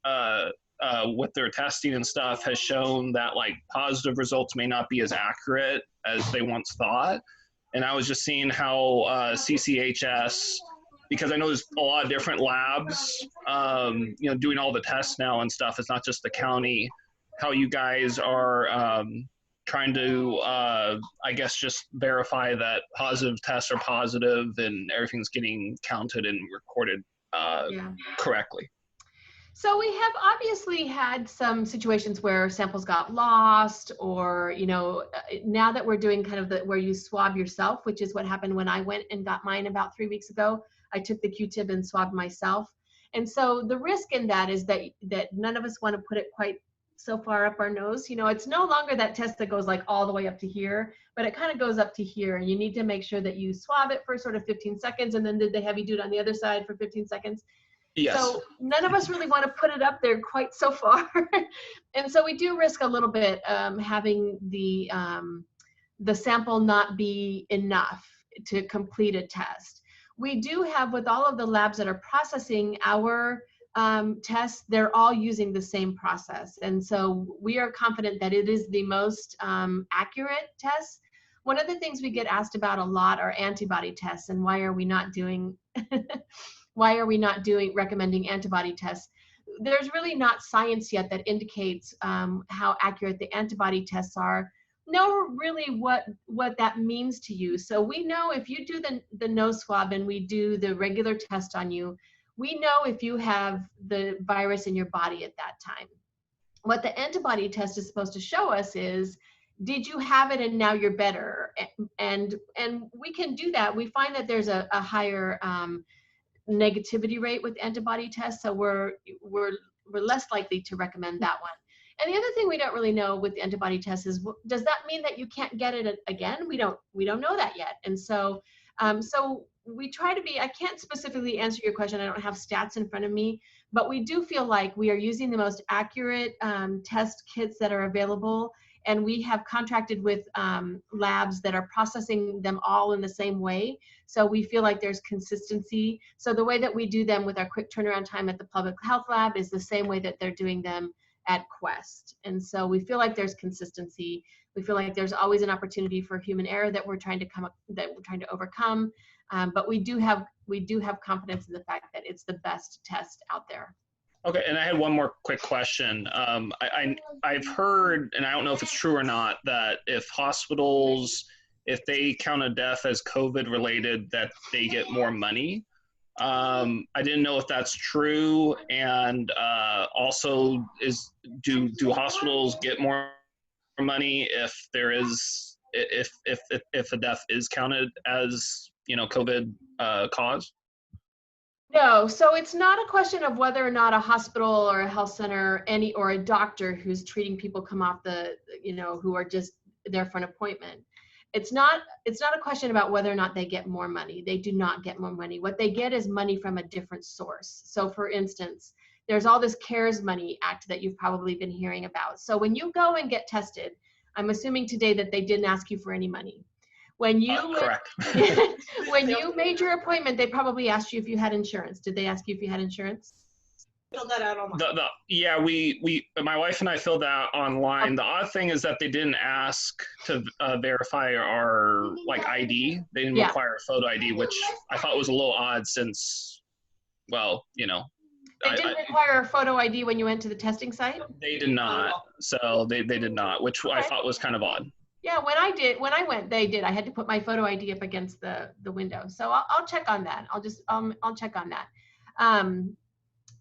with their testing and stuff has shown that like positive results may not be as accurate as they once thought. And I was just seeing how CCHS, because I know there's a lot of different labs, doing all the tests now and stuff. It's not just the county. How you guys are trying to, I guess, just verify that positive tests are positive and everything's getting counted and recorded correctly. So we have obviously had some situations where samples got lost, or, now that we're doing kind of where you swab yourself, which is what happened when I went and got mine about 3 weeks ago. I took the Q-tip and swabbed myself. And so the risk in that is that none of us want to put it quite so far up our nose. It's no longer that test that goes like all the way up to here, but it kind of goes up to here, and you need to make sure that you swab it for sort of 15 seconds, and then did they have you do it on the other side for 15 seconds? Yes. So none of us really want to put it up there quite so far. And so we do risk a little bit having the sample not be enough to complete a test. We do have, with all of the labs that are processing our tests, they're all using the same process. And so we are confident that it is the most accurate test. One of the things we get asked about a lot are antibody tests, and why are we not doing recommending antibody tests? There's really not science yet that indicates how accurate the antibody tests are, nor really what that means to you. So we know if you do the nose swab and we do the regular test on you, we know if you have the virus in your body at that time. What the antibody test is supposed to show us is did you have it and now you're better? And we can do that. We find that there's a higher negativity rate with antibody tests, so we're less likely to recommend that one. And the other thing we don't really know with the antibody test is, does that mean that you can't get it again? We don't know that yet. And so so we try to be, I can't specifically answer your question, I don't have stats in front of me, but we do feel like we are using the most accurate test kits that are available. And we have contracted with labs that are processing them all in the same way. So we feel like there's consistency. So the way that we do them with our quick turnaround time at the public health lab is the same way that they're doing them at Quest. And so we feel like there's consistency. We feel like there's always an opportunity for human error that we're trying to overcome. But we do have confidence in the fact that it's the best test out there. Okay, and I had one more quick question. I've heard, and I don't know if it's true or not, that if hospitals, if they count a death as COVID related, that they get more money. I didn't know if that's true, and also do hospitals get more money if there is if a death is counted as COVID cause? No, so it's not a question of whether or not a hospital or a health center, or a doctor who's treating people come off the, who are just there for an appointment. It's not a question about whether or not they get more money. They do not get more money. What they get is money from a different source. So for instance, there's all this CARES Money Act that you've probably been hearing about. So when you go and get tested, I'm assuming today that they didn't ask you for any money. When you when you made your appointment, they probably asked you if you had insurance. Did they ask you if you had insurance? Fill that out online. Yeah, my wife and I filled that online. The odd thing is that they didn't ask to verify our ID. They didn't require a photo ID, which I thought was a little odd since, well, They didn't require a photo ID when you went to the testing site? They did not. So they did not, which I thought was kind of odd. Yeah, when I went, they did. I had to put my photo ID up against the window. So I'll check on that. I'll check on that.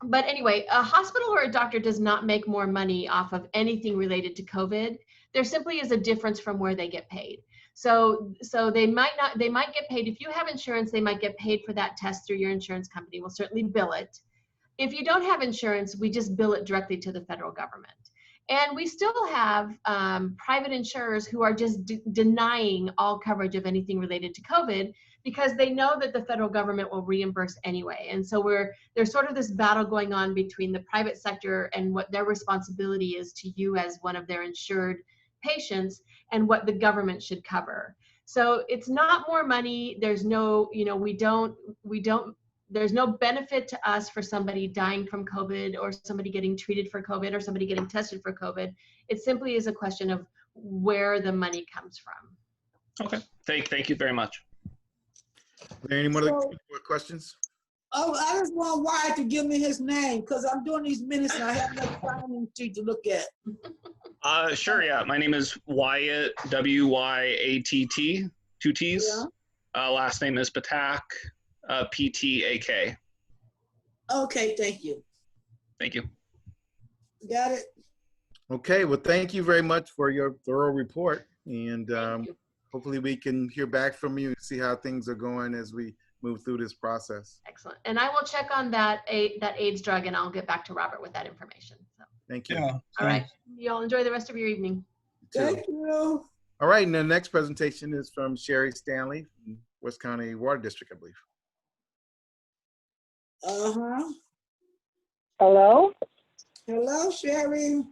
But anyway, a hospital or a doctor does not make more money off of anything related to COVID. There simply is a difference from where they get paid. So they might get paid, if you have insurance, they might get paid for that test through your insurance company. We'll certainly bill it. If you don't have insurance, we just bill it directly to the federal government. And we still have private insurers who are just denying all coverage of anything related to COVID because they know that the federal government will reimburse anyway. And so there's sort of this battle going on between the private sector and what their responsibility is to you as one of their insured patients and what the government should cover. So it's not more money. There's no, there's no benefit to us for somebody dying from COVID or somebody getting treated for COVID or somebody getting tested for COVID. It simply is a question of where the money comes from. Okay, thank you very much. Are there any more questions? Oh, I just want Wyatt to give me his name because I'm doing these minutes and I have no signing sheet to look at. Sure, yeah. My name is Wyatt, W-Y-A-T-T, 2 T's. Yeah. Last name is Patak, P-T-A-K. Okay, thank you. Thank you. Got it. Okay, well, thank you very much for your thorough report. And hopefully we can hear back from you and see how things are going as we move through this process. Excellent. And I will check on that AIDS drug and I'll get back to Robert with that information. So. Thank you. Yeah. All right. You all enjoy the rest of your evening. Thank you. All right, and the next presentation is from Sherry Stanley from West County Water District, I believe. Hello? Hello, Sherry.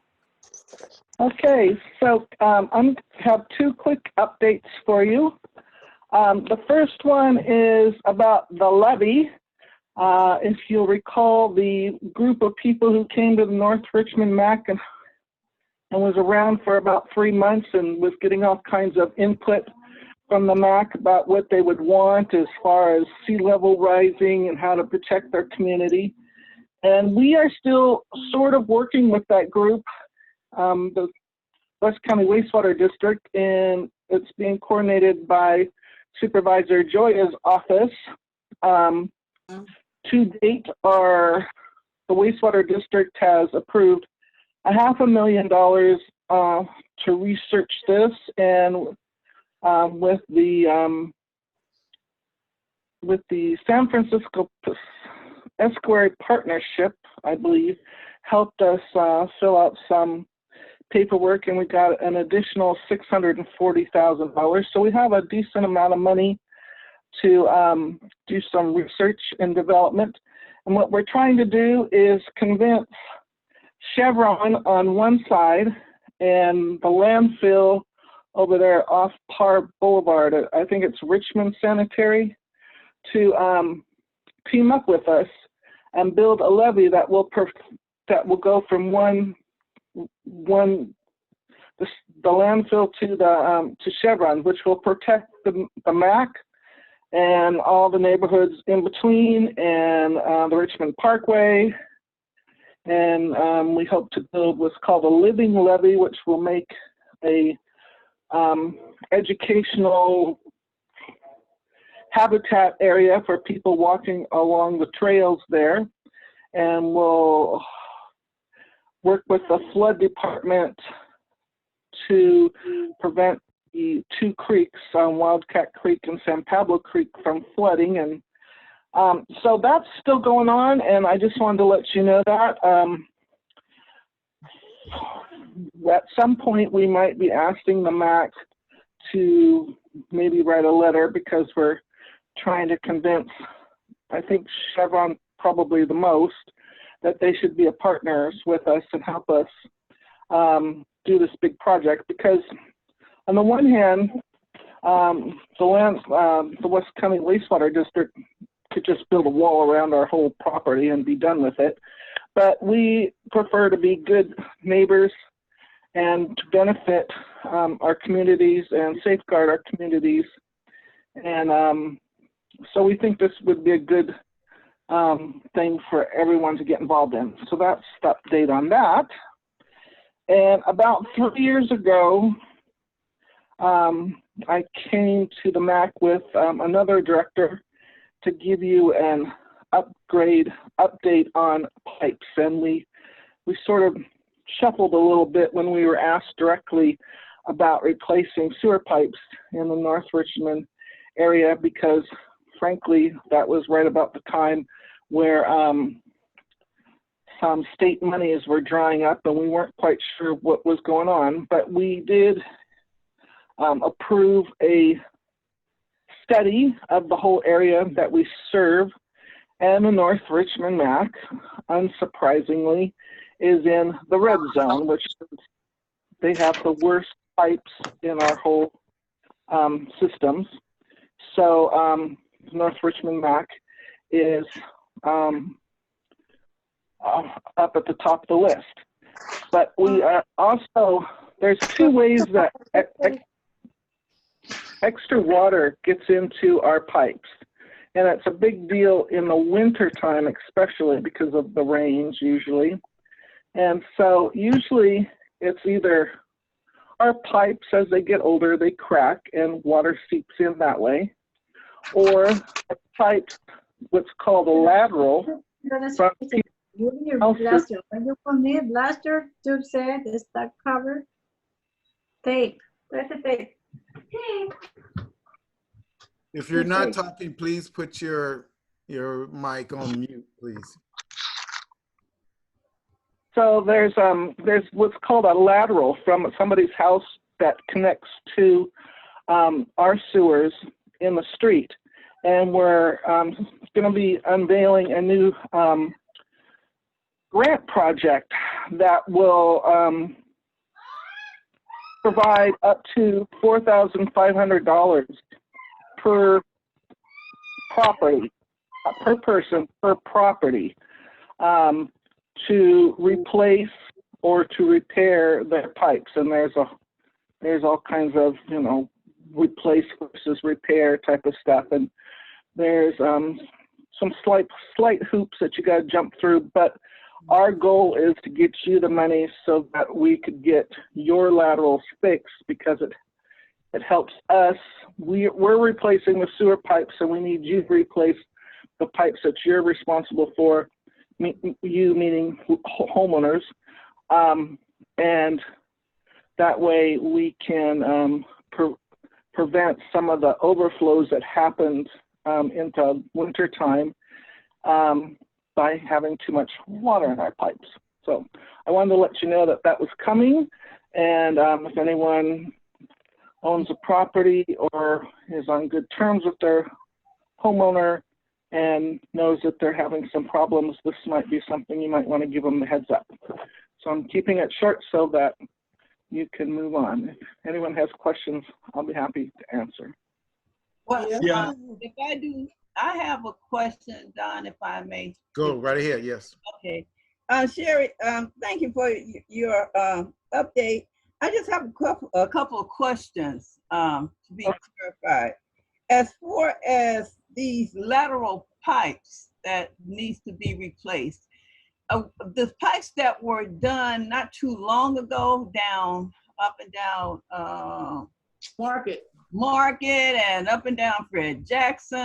Okay, so I have 2 quick updates for you. The first one is about the levy. If you'll recall, the group of people who came to the North Richmond MAC and was around for about 3 months and was getting all kinds of input from the MAC about what they would want as far as sea level rising and how to protect their community. And we are still sort of working with that group, the West County Wastewater District, and it's being coordinated by Supervisor Joya's office. To date, the Wastewater District has approved $500,000 to research this, and with the San Francisco Estuary Partnership, I believe, helped us fill out some paperwork, and we got an additional $640,000. So we have a decent amount of money to do some research and development. And what we're trying to do is convince Chevron on one side and the landfill over there off Parr Boulevard, I think it's Richmond Sanitary, to team up with us and build a levee that will go from the landfill to Chevron, which will protect the MAC and all the neighborhoods in between, and the Richmond Parkway. And we hope to build what's called a living levee, which will make a educational habitat area for people walking along the trails there. And we'll work with the flood department to prevent the two creeks, Wildcat Creek and San Pablo Creek, from flooding. And so that's still going on, and I just wanted to let you know that. At some point, we might be asking the MAC to maybe write a letter, because we're trying to convince, I think Chevron probably the most, that they should be a partners with us and help us do this big project. Because on the one hand, the West County Wastewater District could just build a wall around our whole property and be done with it. But we prefer to be good neighbors and to benefit our communities and safeguard our communities. And so we think this would be a good thing for everyone to get involved in. So that's the update on that. And about 3 years ago, I came to the MAC with another director to give you an update on pipes. And we sort of shuffled a little bit when we were asked directly about replacing sewer pipes in the North Richmond area, because frankly, that was right about the time where some state monies were drying up, and we weren't quite sure what was going on. But we did approve a study of the whole area that we serve, and the North Richmond MAC, unsurprisingly, is in the red zone, which is, they have the worst pipes in our whole systems. So North Richmond MAC is up at the top of the list. But we are also, there's two ways that extra water gets into our pipes. And it's a big deal in the winter time, especially because of the rains usually. And so usually it's either our pipes, as they get older, they crack and water seeps in that way, or a pipe, what's called a lateral. From Your blaster. When you put me blaster, tube set, está covered. Tape. Where's the tape? Tape. If you're not talking, please put your mic on mute, please. So there's what's called a lateral from somebody's house that connects to our sewers in the street, and we're going to be unveiling a new grant project that will provide up to $4,500 per property, per person, per property, to replace or to repair their pipes. And there's all kinds of, replace versus repair type of stuff. And there's some slight hoops that you got to jump through, but our goal is to get you the money so that we could get your laterals fixed, because it helps us. We're replacing the sewer pipes, and we need you to replace the pipes that you're responsible for, you meaning homeowners. And That way we can prevent some of the overflows that happened into winter time by having too much water in our pipes. So I wanted to let you know that that was coming, and if anyone owns a property or is on good terms with their homeowner and knows that they're having some problems, this might be something you might want to give them the heads up. So I'm keeping it short so that you can move on. If anyone has questions, I'll be happy to answer. Well, Yeah. if I do, I have a question, Don, if I may. Go right ahead, yes. Okay. Sherry, thank you for your update. I just have a couple of questions to be clarified. As far as these lateral pipes that needs to be replaced, the pipes that were done not too long ago up and down Market and up and down Fred Jackson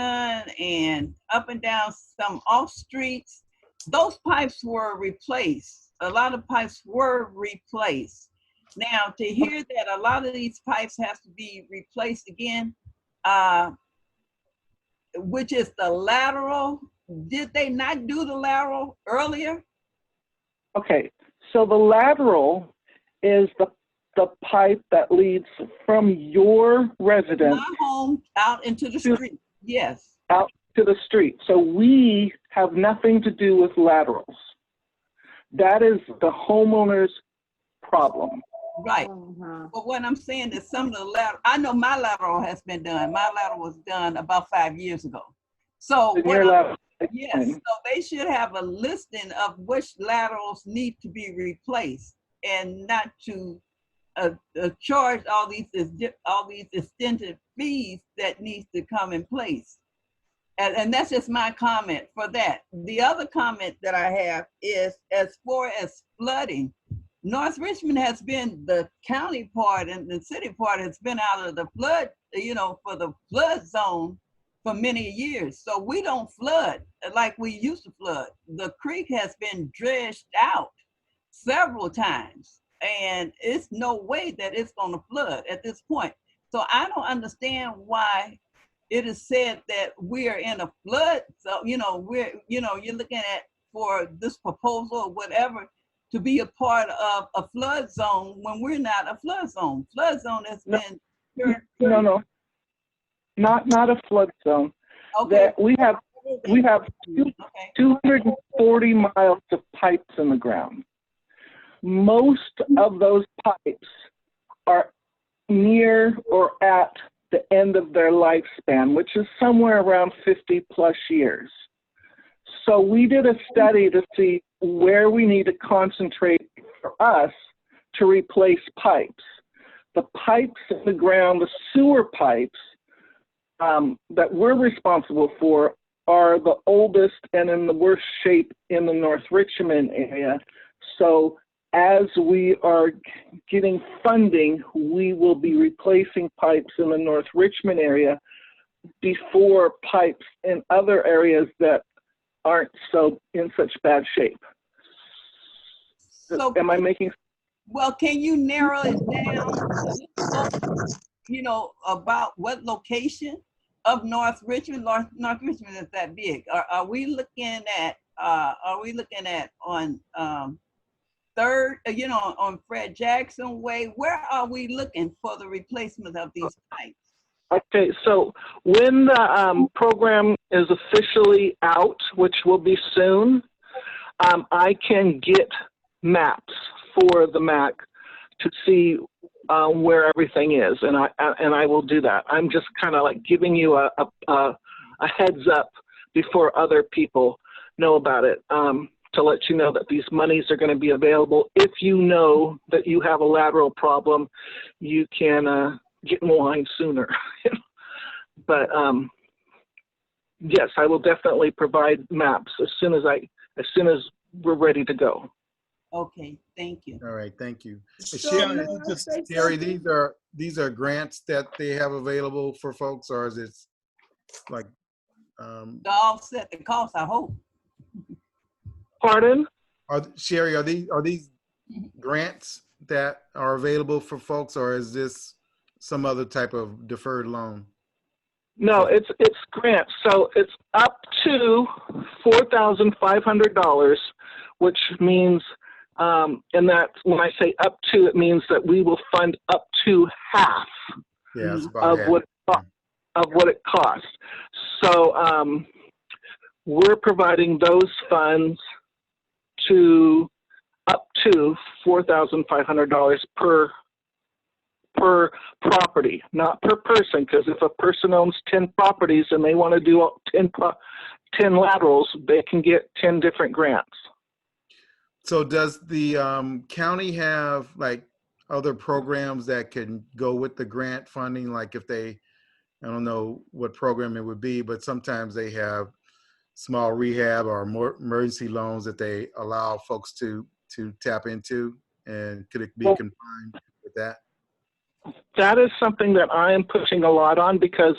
and up and down some off streets, those pipes were replaced. A lot of pipes were replaced. Now, to hear that a lot of these pipes have to be replaced again, which is the lateral, did they not do the lateral earlier? Okay, so the lateral is the pipe that leads from your residence, my home, out into the street. Yes. Out to the street. So we have nothing to do with laterals. That is the homeowner's problem. Right. But what I'm saying is some of the lateral, I know my lateral has been done. My lateral was done about 5 years ago. So yes, so they should have a listing of which laterals need to be replaced and not to charge all these extended fees that needs to come in place. And that's just my comment for that. The other comment that I have is as far as flooding, North Richmond has been, the county part and the city part has been out of the flood, for the flood zone for many years. So we don't flood like we used to flood. The creek has been dredged out several times, and it's no way that it's going to flood at this point. So I don't understand why it is said that we are in a flood. So, you're looking at for this proposal or whatever to be a part of a flood zone when we're not a flood zone. Flood zone has been. No, not a flood zone. Okay. That we have 240 miles of pipes in the ground. Most of those pipes are near or at the end of their lifespan, which is somewhere around 50 plus years. So we did a study to see where we need to concentrate for us to replace pipes. The pipes in the ground, the sewer pipes that we're responsible for are the oldest and in the worst shape in the North Richmond area. So as we are getting funding, we will be replacing pipes in the North Richmond area before pipes in other areas that aren't in such bad shape. So, am I making? Well, can you narrow it down, about what location of North Richmond? North Richmond is that big. Are we looking at on Third, on Fred Jackson Way? Where are we looking for the replacement of these pipes? Okay, so when the program is officially out, which will be soon, I can get maps for the MAC to see where everything is, and I will do that. I'm just kind of like giving you a heads up before other people know about it, to let you know that these monies are going to be available. If you know that you have a lateral problem, you can get in line sooner. But yes, I will definitely provide maps as soon as we're ready to go. Okay, thank you. All right, thank you. So, Sherry, these are grants that they have available for folks, or is it like to offset the cost, I hope. Pardon? Sherry, are these grants that are available for folks, or is this some other type of deferred loan? No, it's grants. So it's up to $4,500, which means, and that when I say up to, it means that we will fund up to half Yeah, it's about half. Of what it costs. So we're providing those funds to up to $4,500 per property, not per person, because if a person owns 10 properties and they want to do 10 laterals, they can get 10 different grants. So does the county have like other programs that can go with the grant funding? Like if they, I don't know what program it would be, but sometimes they have small rehab or more emergency loans that they allow folks to tap into, and could it be combined with that? That is something that I am pushing a lot on, because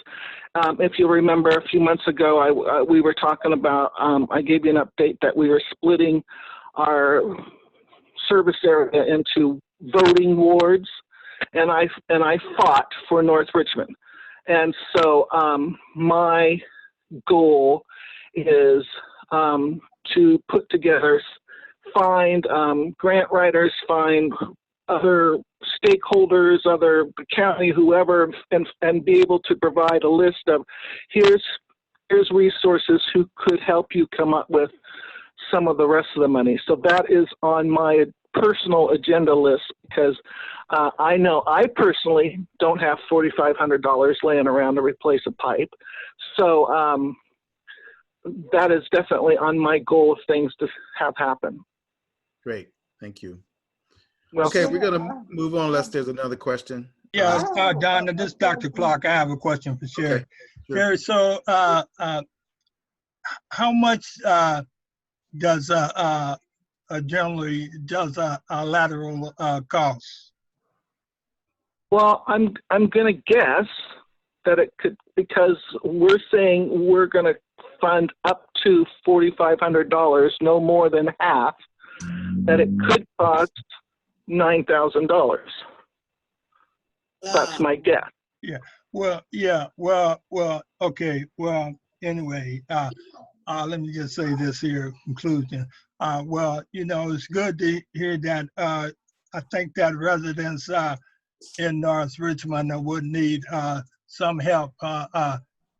if you remember a few months ago, we were talking about, I gave you an update that we were splitting our service area into voting wards, and I fought for North Richmond. And so my goal is to put together, find grant writers, find other stakeholders, other county, whoever, and be able to provide a list of here's resources who could help you come up with some of the rest of the money. So that is on my personal agenda list, because I know I personally don't have $4,500 laying around to replace a pipe. So that is definitely on my goal of things to have happen. Great, thank you. Well, okay, we're gonna move on unless there's another question. Yeah, Donna, this is Dr. Clark. I have a question for Sherry. Okay, sure. Sherry, so how much does generally does a lateral cost? Well, I'm gonna guess that it could, because we're saying we're gonna fund up to $4,500, no more than half, that it could cost $9,000. That's my guess. Yeah. Well, yeah. Well. Okay. Well. Anyway, let me just say this here in conclusion. Well, you know, it's good to hear that. I think that residents in North Richmond would need some help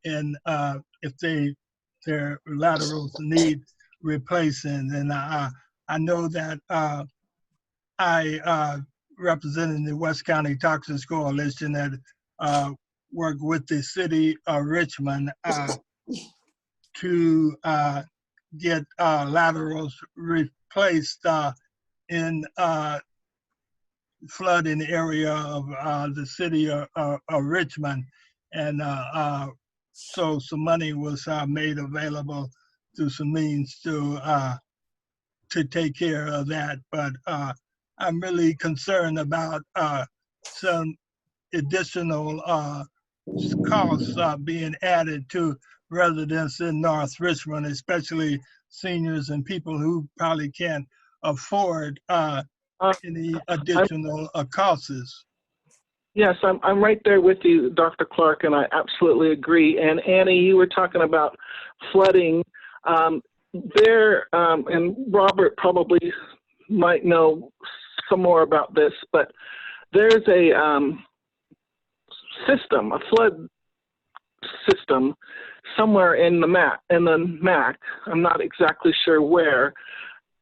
in if their laterals need replacing. And I know that I representing the West County Toxins Coalition that work with the city of Richmond to get laterals replaced in flooding area of the city of Richmond. And so some money was made available through some means to take care of that. But I'm really concerned about some additional costs being added to residents in North Richmond, especially seniors and people who probably can't afford any additional costs. Yes, I'm right there with you, Dr. Clark, and I absolutely agree. And Annie, you were talking about flooding. There, and Robert probably might know some more about this, but there's a system, a flood system somewhere in the MAC. I'm not exactly sure where.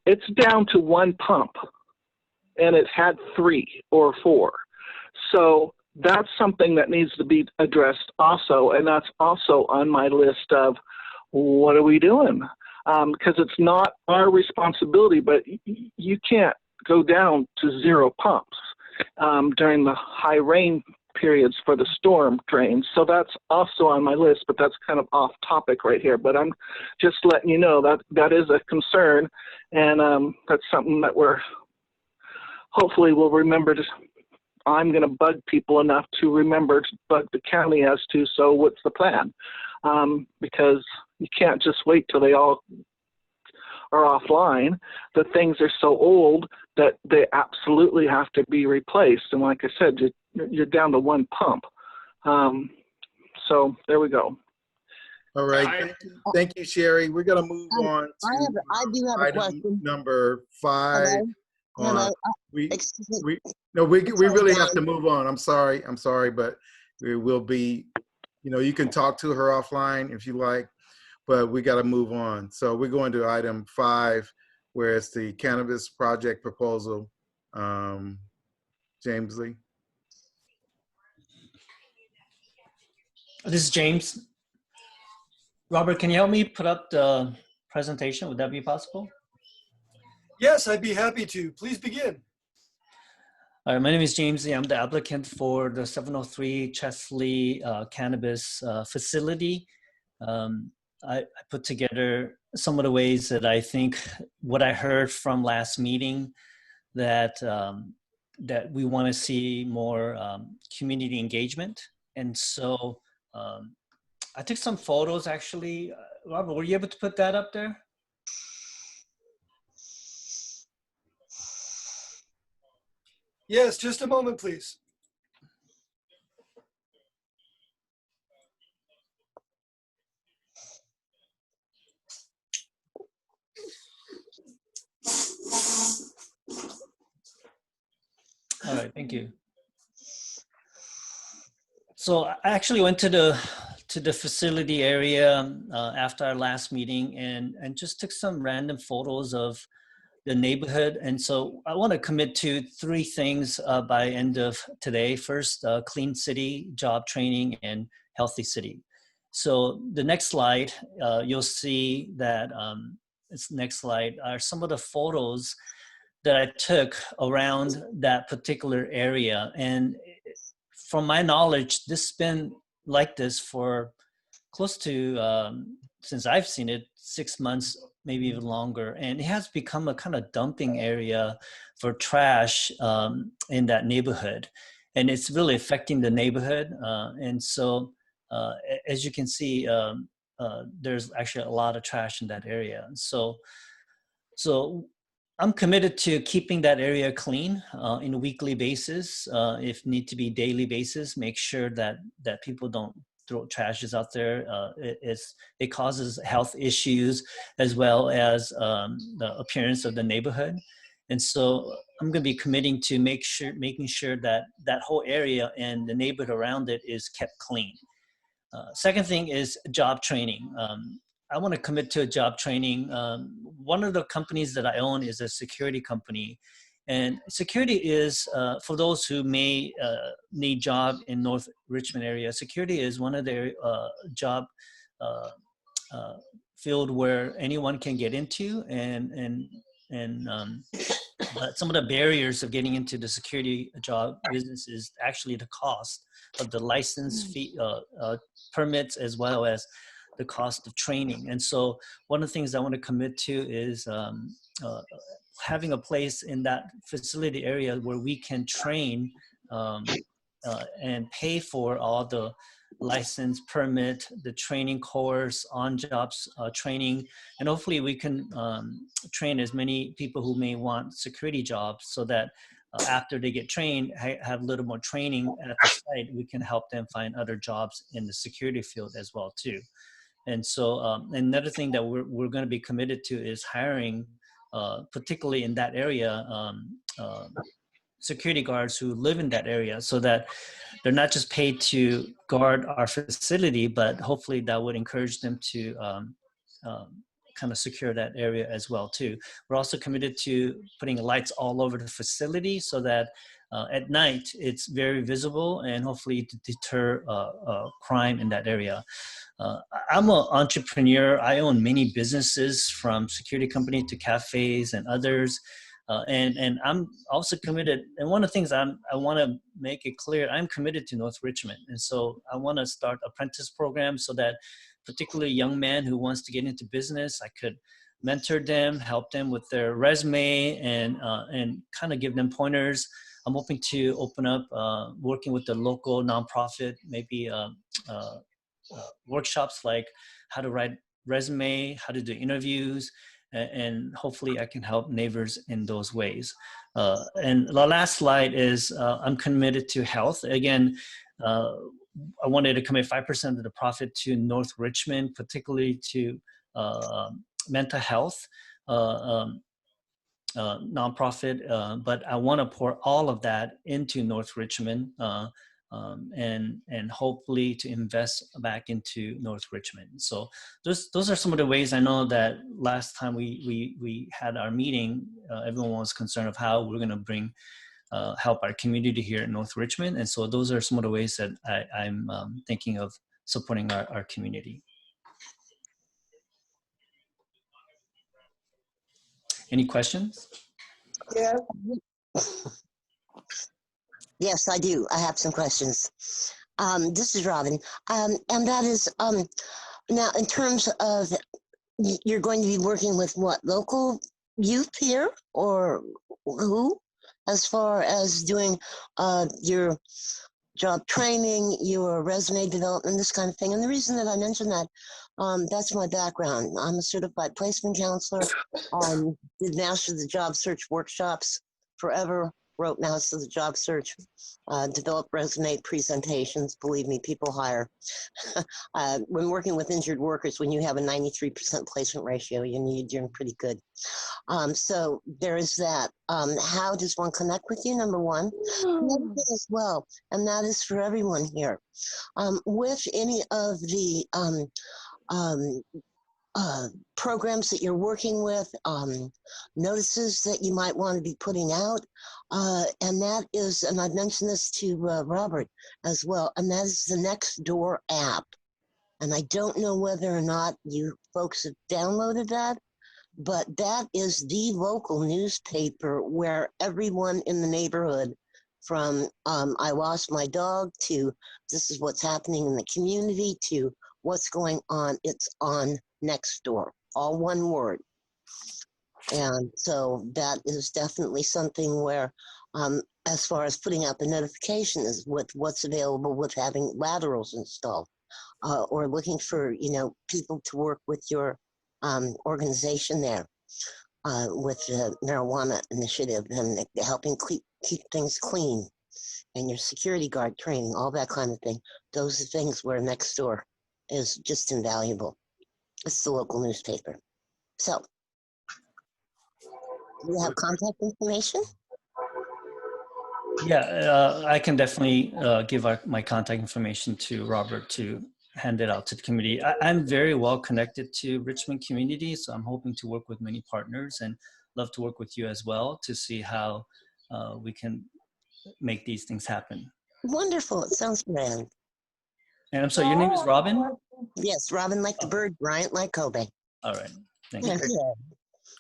It's down to one pump, and it had 3 or 4. So that's something that needs to be addressed also, and that's also on my list of what are we doing? Because it's not our responsibility, but you can't go down to 0 pumps during the high rain periods for the storm drains. So that's also on my list, but that's kind of off topic right here. But I'm just letting you know that that is a concern, and that's something that we're hopefully we'll remember to. I'm going to bug people enough to remember to bug the county as to, so what's the plan? Because you can't just wait till they all are offline. The things are so old that they absolutely have to be replaced. And like I said, you're down to one pump. So there we go. All right. Thank you, Sherry. We're going to move on to I do have a item question. number 5. Hello? We Excuse me. really have to move on. I'm sorry, but we will be, you can talk to her offline if you like, but we got to move on. So we're going to item 5, where it's the cannabis project proposal. James Lee. This is James. Robert, can you help me put up the presentation? Would that be possible? Yes, I'd be happy to. Please begin. All right, my name is James Lee. I'm the applicant for the 703 Chesley cannabis facility. I put together some of the ways that I think what I heard from last meeting that that we want to see more community engagement. And so I took some photos actually. Robert, were you able to put that up there? Yes, just a moment, please. All right, thank you. So I actually went to the facility area after our last meeting and just took some random photos of the neighborhood. And so I want to commit to 3 things by end of today. First, clean city, job training, and healthy city. So the next slide, you'll see that this next slide are some of the photos that I took around that particular area. And from my knowledge, this has been like this for close to, since I've seen it, 6 months, maybe even longer. And it has become a kind of dumping area for trash in that neighborhood. And it's really affecting the neighborhood. And so, as you can see, there's actually a lot of trash in that area. So I'm committed to keeping that area clean in a weekly basis, if need to be daily basis, make sure that people don't throw trashes out there. It causes health issues as well as the appearance of the neighborhood. And so I'm going to be committing to making sure that that whole area and the neighborhood around it is kept clean. Second thing is job training. I want to commit to a job training. One of the companies that I own is a security company. And security is, for those who may need job in North Richmond area, security is one of their job field where anyone can get into. But some of the barriers of getting into the security job business is actually the cost of the license fee, permits, as well as the cost of training. And so one of the things I want to commit to is having a place in that facility area where we can train and pay for all the license, permit, the training course, on-jobs training, and hopefully we can train as many people who may want security jobs so that after they get trained, have a little more training at the site, we can help them find other jobs in the security field as well too. And so another thing that we're going to be committed to is hiring, particularly in that area, security guards who live in that area so that they're not just paid to guard our facility, but hopefully that would encourage them to kind of secure that area as well too. We're also committed to putting lights all over the facility so that at night it's very visible and hopefully to deter crime in that area. I'm an entrepreneur. I own many businesses from security company to cafes and others. And I'm also committed, and one of the things I want to make it clear, I'm committed to North Richmond. And so I want to start apprentice programs so that particularly young man who wants to get into business, I could mentor them, help them with their resume and kind of give them pointers. I'm hoping to open up, working with the local nonprofit, maybe workshops like how to write resume, how to do interviews, and hopefully I can help neighbors in those ways. And the last slide is I'm committed to health. Again, I wanted to commit 5% of the profit to North Richmond, particularly to mental health. Nonprofit, but I want to pour all of that into North Richmond and hopefully to invest back into North Richmond. So those are some of the ways. I know that last time we had our meeting, everyone was concerned of how we're going to bring help our community here in North Richmond, and so those are some of the ways that I'm thinking of supporting our community. Any questions? Yeah. Yes, I do. I have some questions. This is Robin. And that is, now in terms of, you're going to be working with what, local youth here or who? As far as doing your job training, your resume development, this kind of thing. And the reason that I mention that, that's my background. I'm a certified placement counselor. Did Master of the Job Search workshops forever, wrote Master of the Job Search, developed resume presentations. Believe me, people hire. When working with injured workers, when you have a 93% placement ratio, you're doing pretty good. So there is that. How does one connect with you, number one? Another thing as well, and that is for everyone here. With any of the programs that you're working with, notices that you might want to be putting out, and that is, and I've mentioned this to Robert as well, and that is the Nextdoor app. And I don't know whether or not you folks have downloaded that, but that is the local newspaper where everyone in the neighborhood, from I lost my dog to this is what's happening in the community to what's going on, it's on Nextdoor, all one word. And so that is definitely something where, as far as putting out the notification is with what's available with having laterals installed, or looking for, people to work with your organization there, with the marijuana initiative and helping keep things clean, and your security guard training, all that kind of thing. Those are things where Nextdoor is just invaluable. It's the local newspaper. So, do you have contact information? Yeah, I can definitely give my contact information to Robert to hand it out to the community. I'm very well connected to Richmond community, so I'm hoping to work with many partners and love to work with you as well to see how we can make these things happen. Wonderful. It sounds grand. And I'm sorry, your name is Robin? Yes, Robin like the bird, Bryant like Kobe. All right. Thank you.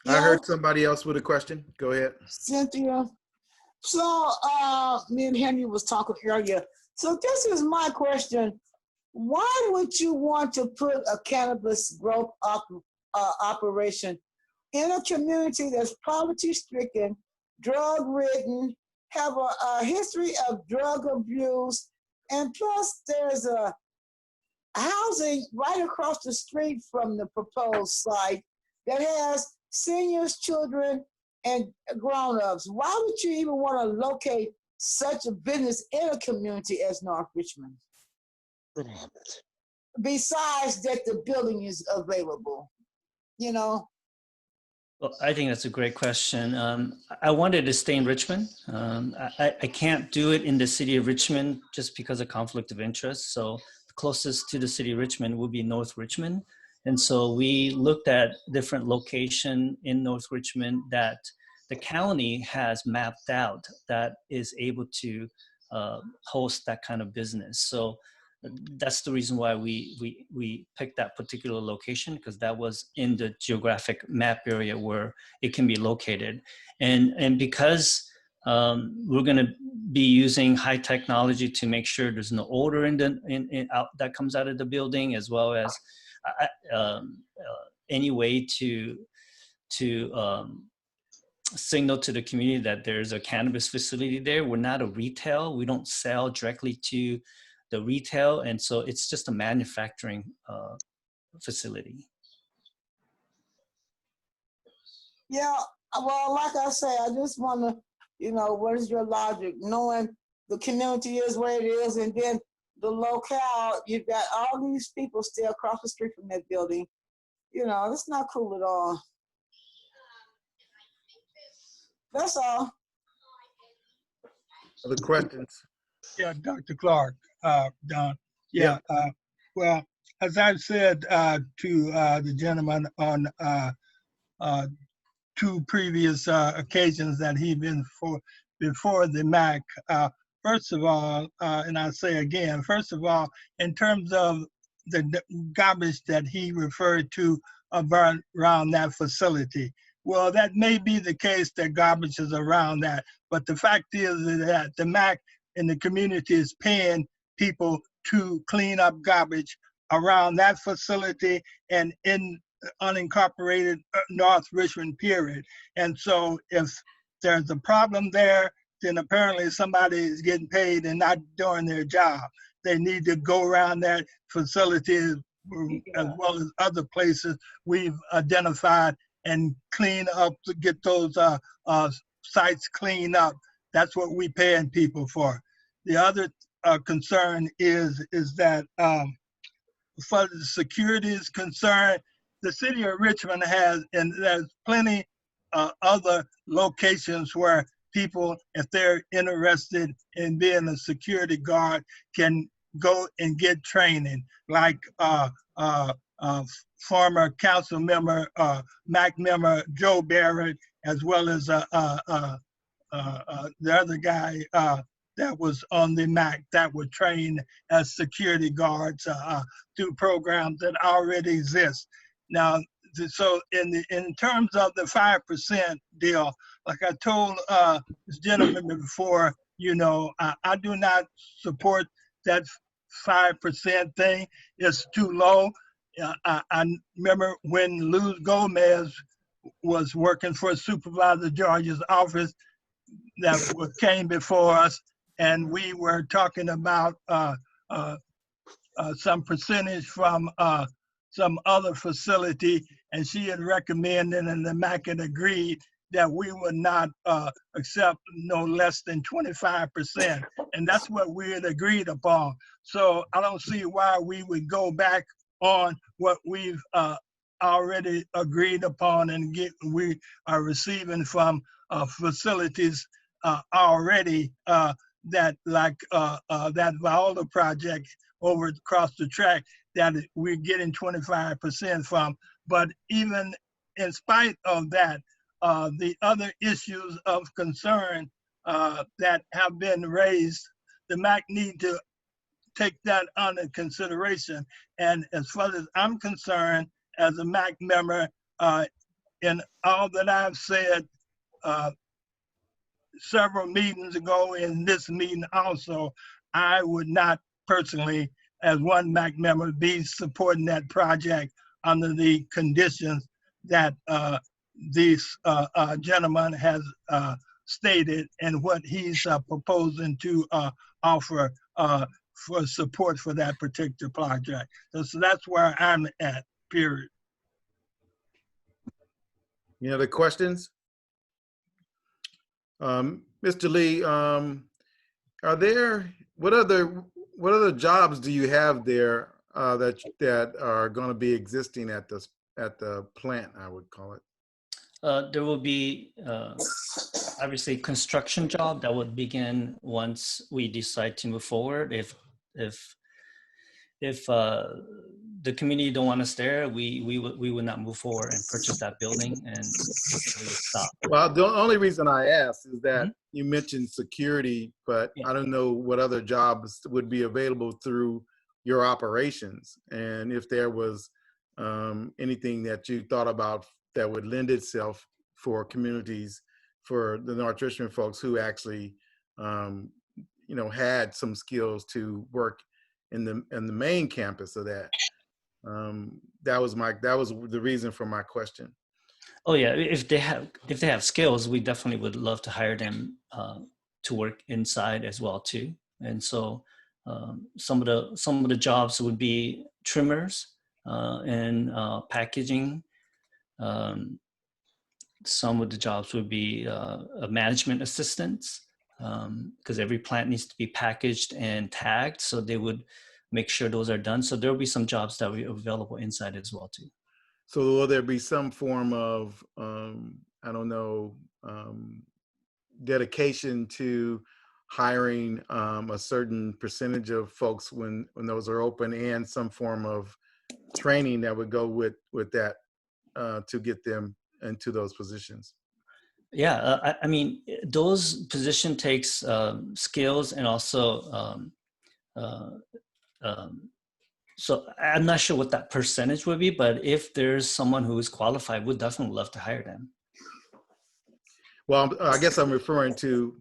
I heard somebody else with a question. Go ahead. Cynthia. So me and Henry was talking earlier. So this is my question. Why would you want to put a cannabis growth operation in a community that's poverty-stricken, drug-ridden, have a history of drug abuse, and plus there's a housing right across the street from the proposed site that has seniors, children, and grown-ups? Why would you even want to locate such a business in a community as North Richmond? Good heavens. Besides that the building is available, Well, I think that's a great question. I wanted to stay in Richmond. I can't do it in the city of Richmond just because of conflict of interest. So the closest to the city of Richmond would be North Richmond. And so we looked at different location in North Richmond that the county has mapped out that is able to host that kind of business. So that's the reason why we picked that particular location, because that was in the geographic map area where it can be located. And because we're going to be using high technology to make sure there's no odor that comes out of the building, as well as any way to signal to the community that there's a cannabis facility there. We're not a retail. We don't sell directly to the retail. And so it's just a manufacturing facility. Yeah, well, like I say, I just want to, what is your logic? Knowing the community is where it is, and then the locale, you've got all these people still across the street from that building. It's not cool at all. That's all. Other questions? Yeah, Dr. Clark, Don. Yeah. Yeah, well, as I've said to the gentleman on two previous occasions that he's been before the MAC, first of all, and I say again, first of all, in terms of the garbage that he referred to around that facility, well, that may be the case that garbage is around that, but the fact is that the MAC in the community is paying people to clean up garbage around that facility and in unincorporated North Richmond period. And so if there's a problem there, then apparently somebody is getting paid and not doing their job. They need to go around that facility as well as other places we've identified and clean up, to get those sites cleaned up. That's what we paying people for. The other concern is that as far as security is concerned, the city of Richmond has, and there's plenty other locations where people, if they're interested in being a security guard, can go and get training, like former council member, MAC member Joe Barrett, as well as the other guy that was on the MAC that were trained as security guards through programs that already exist. Now, so in terms of the 5% deal, like I told this gentleman before, I do not support that 5% thing. It's too low. I remember when Luz Gomez was working for Supervisor George's office that came before us, and we were talking about some percentage from some other facility, and she had recommended, and the MAC had agreed that we would not accept no less than 25%, and that's what we had agreed upon. So I don't see why we would go back on what we've already agreed upon and we are receiving from facilities already that, like that Viola project over across the track, that we're getting 25% from. But even in spite of that, the other issues of concern that have been raised, the MAC need to take that under consideration. And as far as I'm concerned, as a MAC member, in all that I've said several meetings ago, in this meeting also, I would not personally, as one MAC member, be supporting that project under the conditions that this gentleman has stated and what he's proposing to offer for support for that particular project. So that's where I'm at, period. Any other questions? Mr. Lee, what other jobs do you have there that are going to be existing at the plant, I would call it? There will be obviously construction job that would begin once we decide to move forward. If the community don't want us there, we would not move forward and purchase that building, and we would stop. Well, the only reason I asked is that you mentioned security, but I don't know what other jobs would be available through your operations, and if there was anything that you thought about that would lend itself for communities, for the North Richmond folks who actually, had some skills to work in the main campus of that. That was the reason for my question. Oh yeah, if they have skills, we definitely would love to hire them to work inside as well too. And so some of the jobs would be trimmers and packaging, some of the jobs would be a management assistants, because every plant needs to be packaged and tagged, so they would make sure those are done. So there will be some jobs that will be available inside as well too. So will there be some form of, I don't know, dedication to hiring a certain percentage of folks when those are open, and some form of training that would go with that to get them into those positions? Yeah, I mean, those position takes skills and also, so I'm not sure what that percentage would be, but if there's someone who is qualified, we'd definitely love to hire them. Well, I guess I'm referring to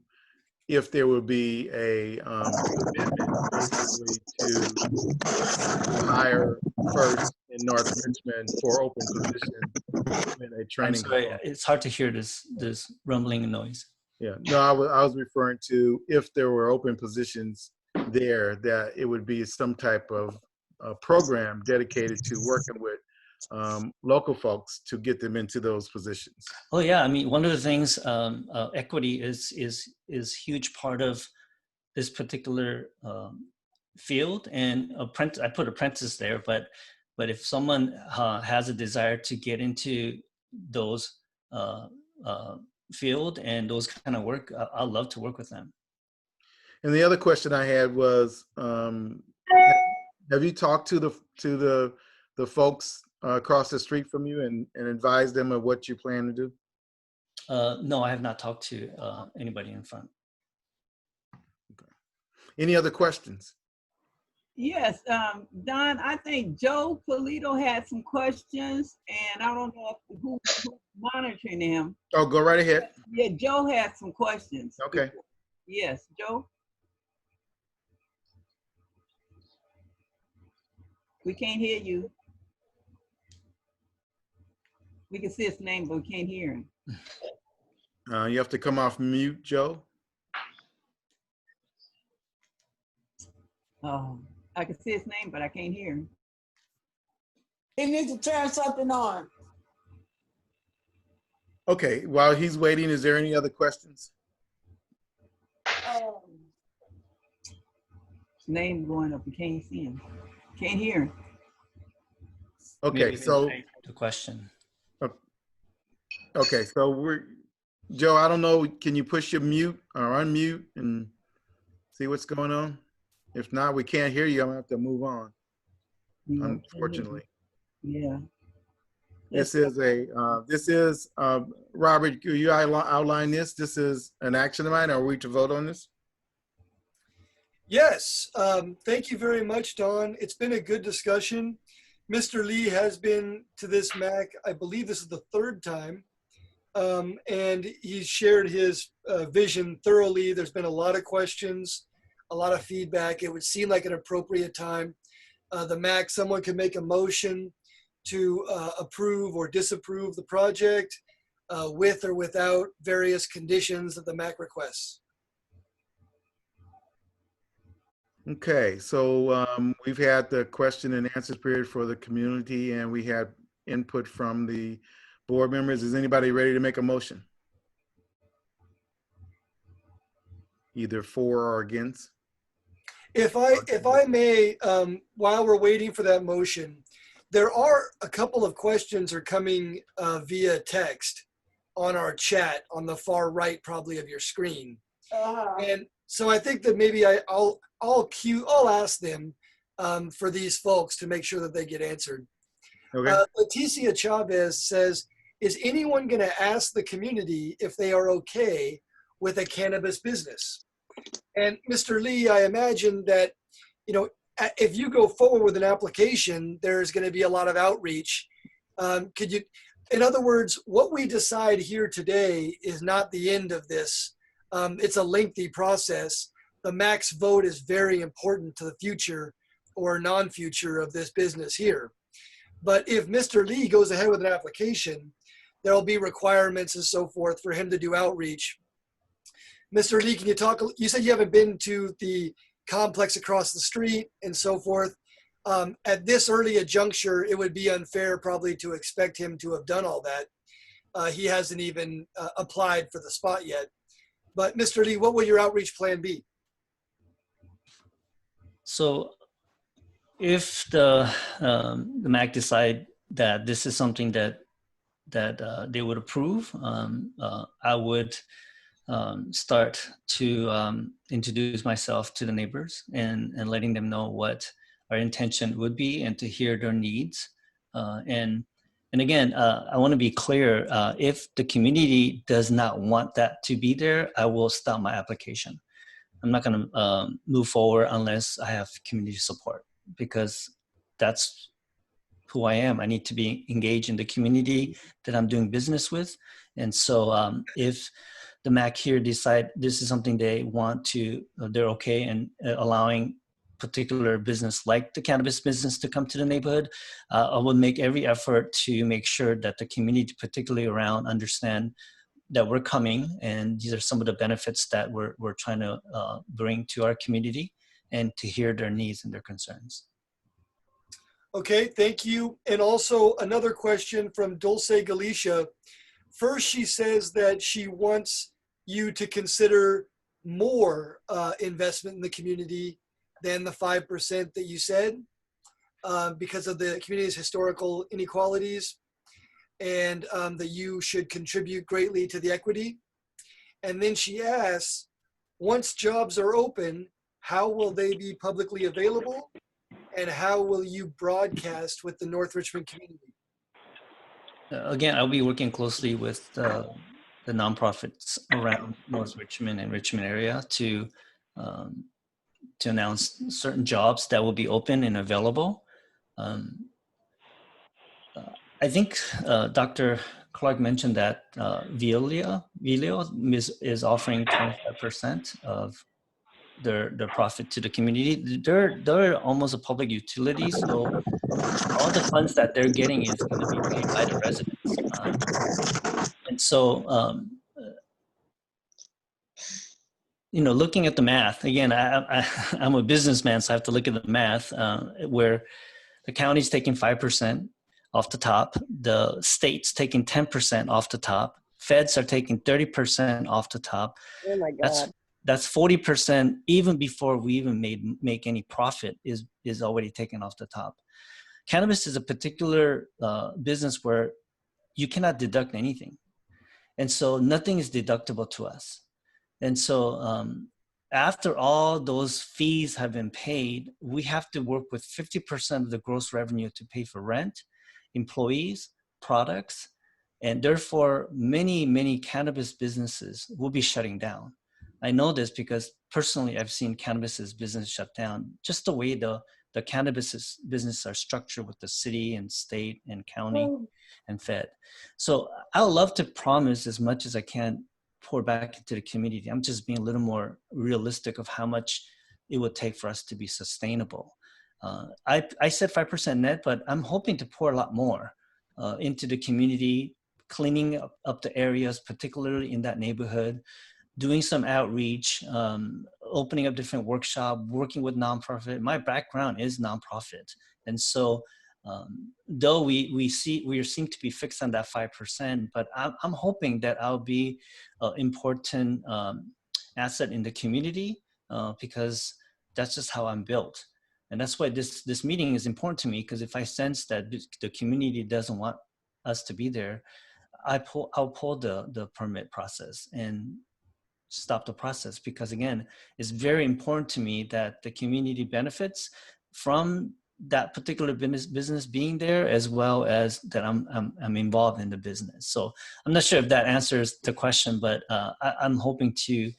if there would be a commitment basically to hire first in North Richmond for open positions in a I'm training. sorry, component. it's hard to hear this rumbling noise. Yeah, no, I was referring to if there were open positions there, that it would be some type of program dedicated to working with local folks to get them into those positions. Oh yeah, I mean, one of the things, equity is huge part of this particular field, and I put apprentice there, but if someone has a desire to get into those field and those kind of work, I'd love to work with them. And the other question I had was, have you talked to the folks across the street from you and advised them of what you plan to do? No, I have not talked to anybody in front. Okay. Any other questions? Yes, Don, I think Joe Polito had some questions, and I don't know who's monitoring him. Oh, go right ahead. Yeah, Joe had some questions. Okay. Yes, Joe? We can't hear you. We can see his name, but we can't hear him. You have to come off mute, Joe. Oh, I can see his name, but I can't hear him. He needs to turn something on. Okay, while he's waiting, is there any other questions? His name going up, we can't see him. Can't hear him. Okay, Maybe so the question. okay, so Joe, I don't know, can you push your mute or unmute and see what's going on? If not, we can't hear you. I'm gonna have to move on, unfortunately. Yeah. This is Robert, you outline this. This is an action item. Are we to vote on this? Yes, thank you very much, Don. It's been a good discussion. Mr. Lee has been to this MAC, I believe this is the third time, and he's shared his vision thoroughly. There's been a lot of questions, a lot of feedback. It would seem like an appropriate time. The MAC, someone can make a motion to approve or disapprove the project with or without various conditions that the MAC requests. Okay, so we've had the question and answers period for the community, and we had input from the board members. Is anybody ready to make a motion? Either for or against? If I may, while we're waiting for that motion, there are a couple of questions are coming via text on our chat on the far right, probably, of your screen. And so I think that maybe I'll ask them for these folks to make sure that they get answered. Okay. Leticia Chavez says, is anyone going to ask the community if they are okay with a cannabis business? And Mr. Lee, I imagine that, you know, if you go forward with an application, there's going to be a lot of outreach. Could you, in other words, what we decide here today is not the end of this. It's a lengthy process. The MAC's vote is very important to the future or non-future of this business here. But if Mr. Lee goes ahead with an application, there'll be requirements and so forth for him to do outreach. Mr. Lee, can you talk, you said you haven't been to the complex across the street and so forth. At this early a juncture, it would be unfair probably to expect him to have done all that. he hasn't even applied for the spot yet. But Mr. Lee, what will your outreach plan be? So if the MAC decide that this is something that they would approve, I would start to introduce myself to the neighbors and letting them know what our intention would be and to hear their needs. And again, I want to be clear, if the community does not want that to be there, I will stop my application. I'm not going to move forward unless I have community support, because that's who I am. I need to be engaged in the community that I'm doing business with. And so if the MAC here decide this is something they want to, they're okay in allowing particular business like the cannabis business to come to the neighborhood, I will make every effort to make sure that the community, particularly around, understand that we're coming, and these are some of the benefits that we're trying to bring to our community, and to hear their needs and their concerns. Okay, thank you. And also another question from Dulce Galicia. First, she says that she wants you to consider more investment in the community than the 5% that you said, because of the community's historical inequalities, and that you should contribute greatly to the equity. And then she asks, once jobs are open, how will they be publicly available? And how will you broadcast with the North Richmond community? Again, I'll be working closely with the nonprofits around North Richmond and Richmond area to announce certain jobs that will be open and available. I think Dr. Clark mentioned that Vilio is offering 25% of their profit to the community. They're almost a public utility, so all the funds that they're getting is going to be paid by the residents. And so, you know, looking at the math, again, I'm a businessman, so I have to look at the math, where the county's taking 5% off the top, the state's taking 10% off the top, feds are taking 30% off the top. Oh my God. That's 40% even before we even make any profit is already taken off the top. Cannabis is a particular business where you cannot deduct anything. And so nothing is deductible to us. And so after all those fees have been paid, we have to work with 50% of the gross revenue to pay for rent, employees, products, and therefore many cannabis businesses will be shutting down. I know this because personally I've seen cannabis's business shut down, just the way the cannabis business are structured with the city and state and county and fed. So I would love to promise as much as I can pour back into the community. I'm just being a little more realistic of how much it would take for us to be sustainable. I said 5% net, but I'm hoping to pour a lot more into the community, cleaning up the areas, particularly in that neighborhood, doing some outreach, opening up different workshops, working with nonprofit. My background is nonprofit. And so though we seem to be fixed on that 5%, but I'm hoping that I'll be an important asset in the community because that's just how I'm built. And that's why this meeting is important to me, because if I sense that the community doesn't want us to be there, I'll pull the permit process and stop the process, because again, it's very important to me that the community benefits from that particular business being there, as well as that I'm involved in the business. So I'm not sure if that answers the question, but I'm hoping to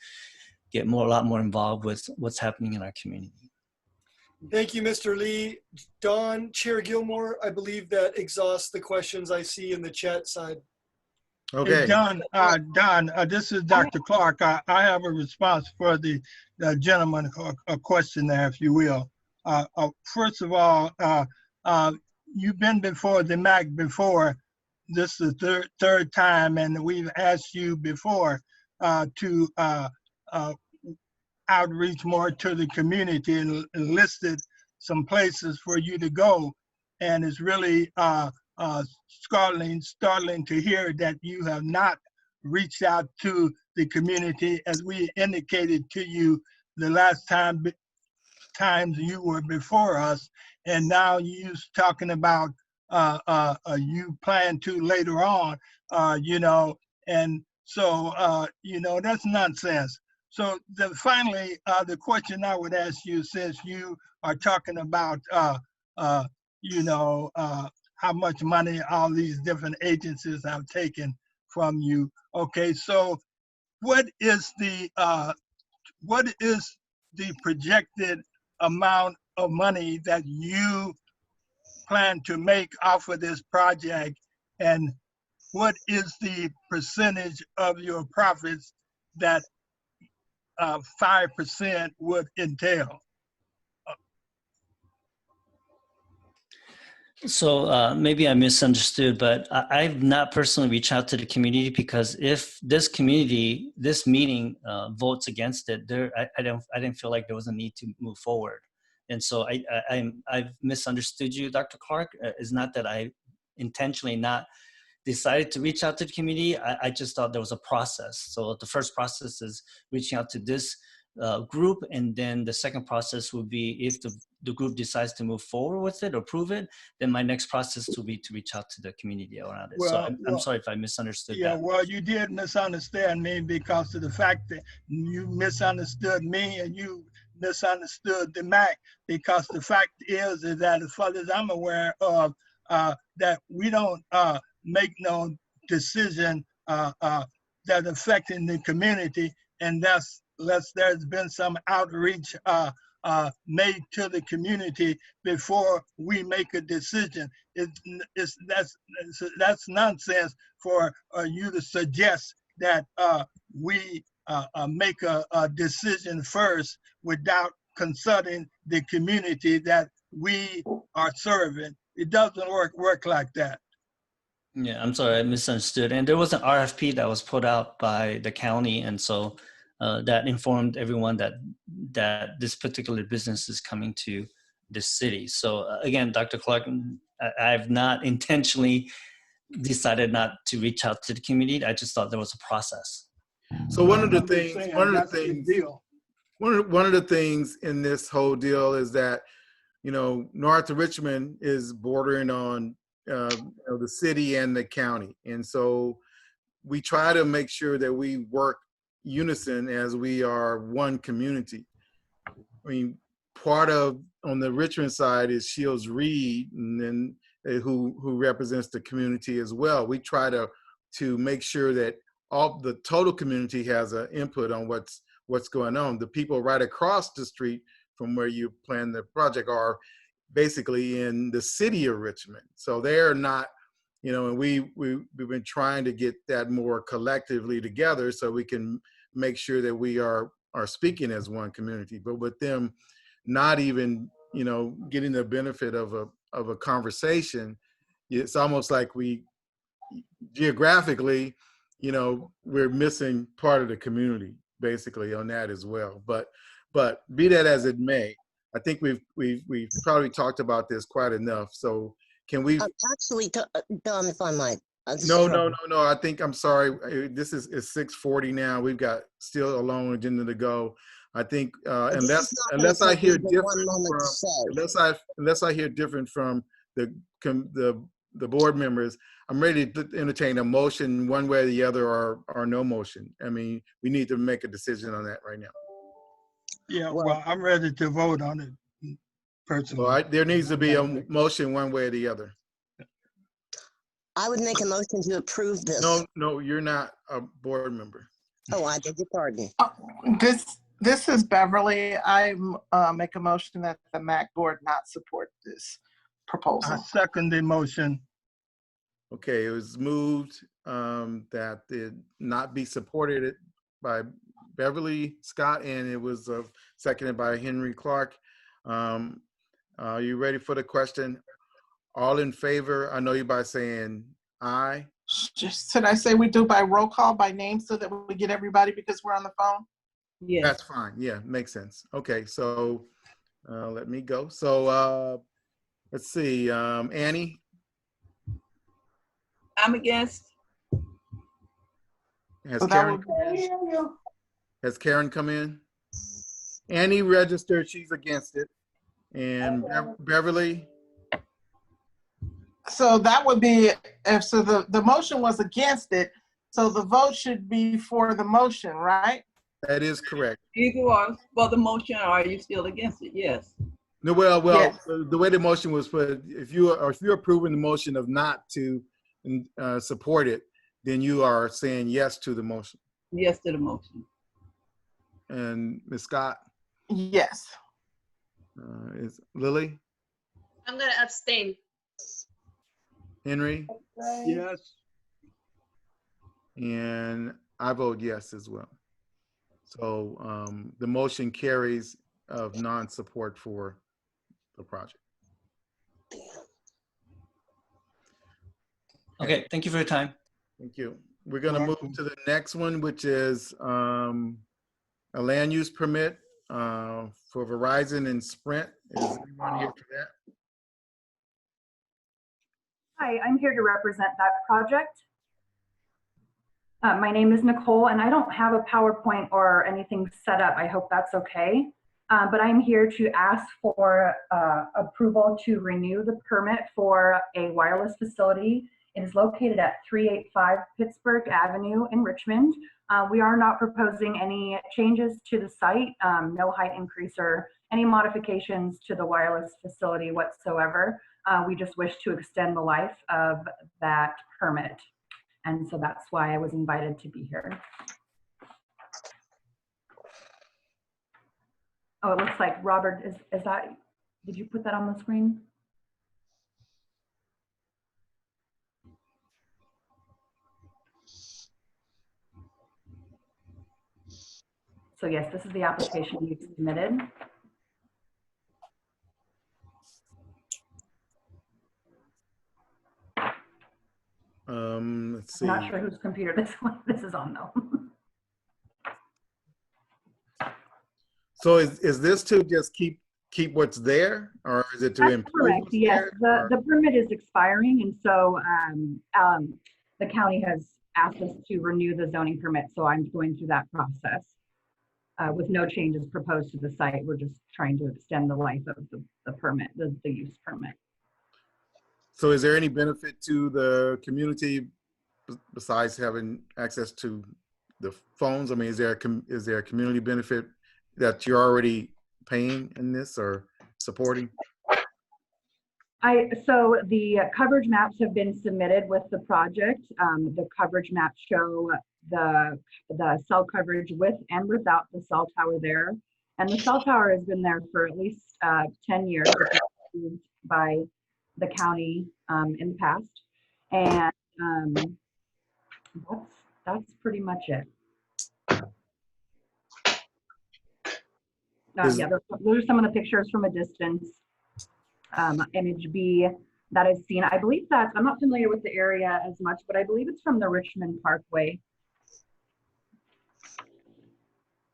get a lot more involved with what's happening in our community. Thank you, Mr. Lee. Don, Chair Gilmore, I believe that exhausts the questions I see in the chat side. Okay. Hey, Don, this is Dr. Clark. I have a response for the gentleman, a question there, if you will. First of all, you've been before the MAC before. This is the third time, and we've asked you before to outreach more to the community and listed some places for you to go. And it's really startling to hear that you have not reached out to the community as we indicated to you the last times you were before us, and now you're talking about you plan to later on, and so that's nonsense. So finally, the question I would ask you, since you are talking about how much money all these different agencies have taken from you. Okay, so what is the projected amount of money that you plan to make off of this project, and what is the percentage of your profits that 5% would entail? So maybe I misunderstood, but I've not personally reached out to the community, because if this meeting votes against it, I didn't feel like there was a need to move forward. And so I've misunderstood you, Dr. Clark. It's not that I intentionally not decided to reach out to the community. I just thought there was a process. So the first process is reaching out to this group, and then the second process would be if the group decides to move forward with it or approve it, then my next process will be to reach out to the community around it. So I'm sorry if I misunderstood that. Yeah, well, you did misunderstand me because of the fact that you misunderstood me and you misunderstood the MAC, because the fact is that as far as I'm aware of, that we don't make no decision that affecting the community, and unless there's been some outreach made to the community before we make a decision. That's nonsense for you to suggest that we make a decision first without consulting the community that we are serving. It doesn't work like that. Yeah, I'm sorry, I misunderstood. And there was an RFP that was put out by the county, and so that informed everyone that this particular business is coming to the city. So again, Dr. Clark, I've not intentionally decided not to reach out to the community. I just thought there was a process. So one of the things in this whole deal is that, North Richmond is bordering on the city and the county. And so we try to make sure that we work unison as we are one community. I mean, part of, on the Richmond side is Shields Reed, and then who represents the community as well. We try to make sure that all the total community has an input on what's going on. The people right across the street from where you plan the project are basically in the city of Richmond. So they're not, and we've been trying to get that more collectively together so we can make sure that we are speaking as one community. But with them not even, getting the benefit of a conversation, it's almost like we geographically, we're missing part of the community basically on that as well. But be that as it may, I think we've probably talked about this quite enough. So can we? Actually, Don, if I might. No. I think, I'm sorry. This is 6:40 now. We've got still a long agenda to go. I think unless I hear different from unless I hear different from the board members, I'm ready to entertain a motion one way or the other, or no motion. I mean, we need to make a decision on that right now. Yeah, well, I'm ready to vote on it personally. Well, there needs to be a motion one way or the other. I would make a motion to approve this. No, you're not a board member. Oh, I beg your pardon. This is Beverly. I make a motion that the MAC board not support this proposal. I second the motion. Okay, it was moved that it not be supported by Beverly Scott, and it was seconded by Henry Clark. Are you ready for the question? All in favor? I know you by saying aye. Should I say we do by roll call, by name, so that we get everybody because we're on the phone? Yeah, that's fine. Yeah, makes sense. Okay, so let me go. So let's see, Annie. I'm against. Has So that Karen would- come in? Has Karen come in? Annie registered, she's against it. And Beverly, So that would be, if, so the motion was against it, so the vote should be for the motion, right? that is correct. Either or for the motion, or are you still against it? Yes. No, well, Yes. the way the motion was put, if you're approving the motion of not to support it, then you are saying yes to the motion. Yes to the motion. And Ms. Scott, Yes. is Lily, I'm gonna abstain. Henry, Yes. and I vote yes as well. So the motion carries of non-support for the project. Okay, thank you for your time. Thank you. We're gonna move to the next one, which is a land use permit for Verizon and Sprint. Is anyone here for that? Hi, I'm here to represent that project. My name is Nicole, and I don't have a PowerPoint or anything set up. I hope that's okay. But I'm here to ask for approval to renew the permit for a wireless facility. It is located at 385 Pittsburgh Avenue in Richmond. We are not proposing any changes to the site, no height increase or any modifications to the wireless facility whatsoever. We just wish to extend the life of that permit. And so that's why I was invited to be here. Oh, it looks like Robert, is that, did you put that on the screen? So yes, this is the application you submitted. Let's see. I'm not sure whose computer this is on though. So is this to just keep what's there, or is it to That's improve correct. what's Yes, there, the permit is expiring, and so the county has asked us to renew the zoning permit. So I'm going through that process with no changes proposed to the site. We're just trying to extend the life of the permit, the use permit. So is there any benefit to the community besides having access to the phones? I mean, is there a community benefit that you're already paying in this or supporting? So the coverage maps have been submitted with the project. The coverage maps show the cell coverage with and without the cell tower there. And the cell tower has been there for at least 10 years, which is approved by the county in the past. And that's pretty much it. Yeah, those are some of the pictures from a distance. Image B that is seen. I believe that's, I'm not familiar with the area as much, but I believe it's from the Richmond Parkway.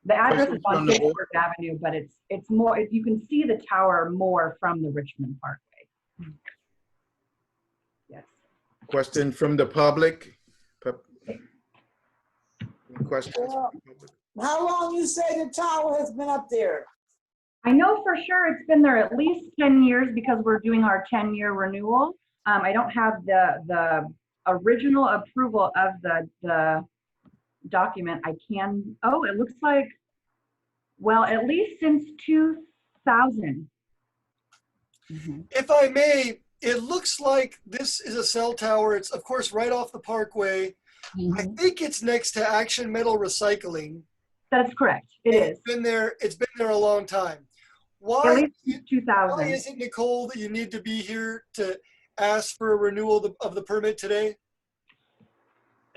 The address is on Pittsburgh Avenue, but it's more, you can see the tower more from the Richmond Parkway. Yes. Question from the public. Any questions? Well, how long you say the tower has been up there? I know for sure it's been there at least 10 years because we're doing our 10-year renewal. I don't have the original approval of the document. I can, oh, it looks like, well, at least since 2000. If I may, it looks like this is a cell tower. It's of course right off the Parkway. I think it's next to Action Metal Recycling. That's correct. It's been there a long time. At least 2000. Why is it, Nicole, that you need to be here to ask for a renewal of the permit today?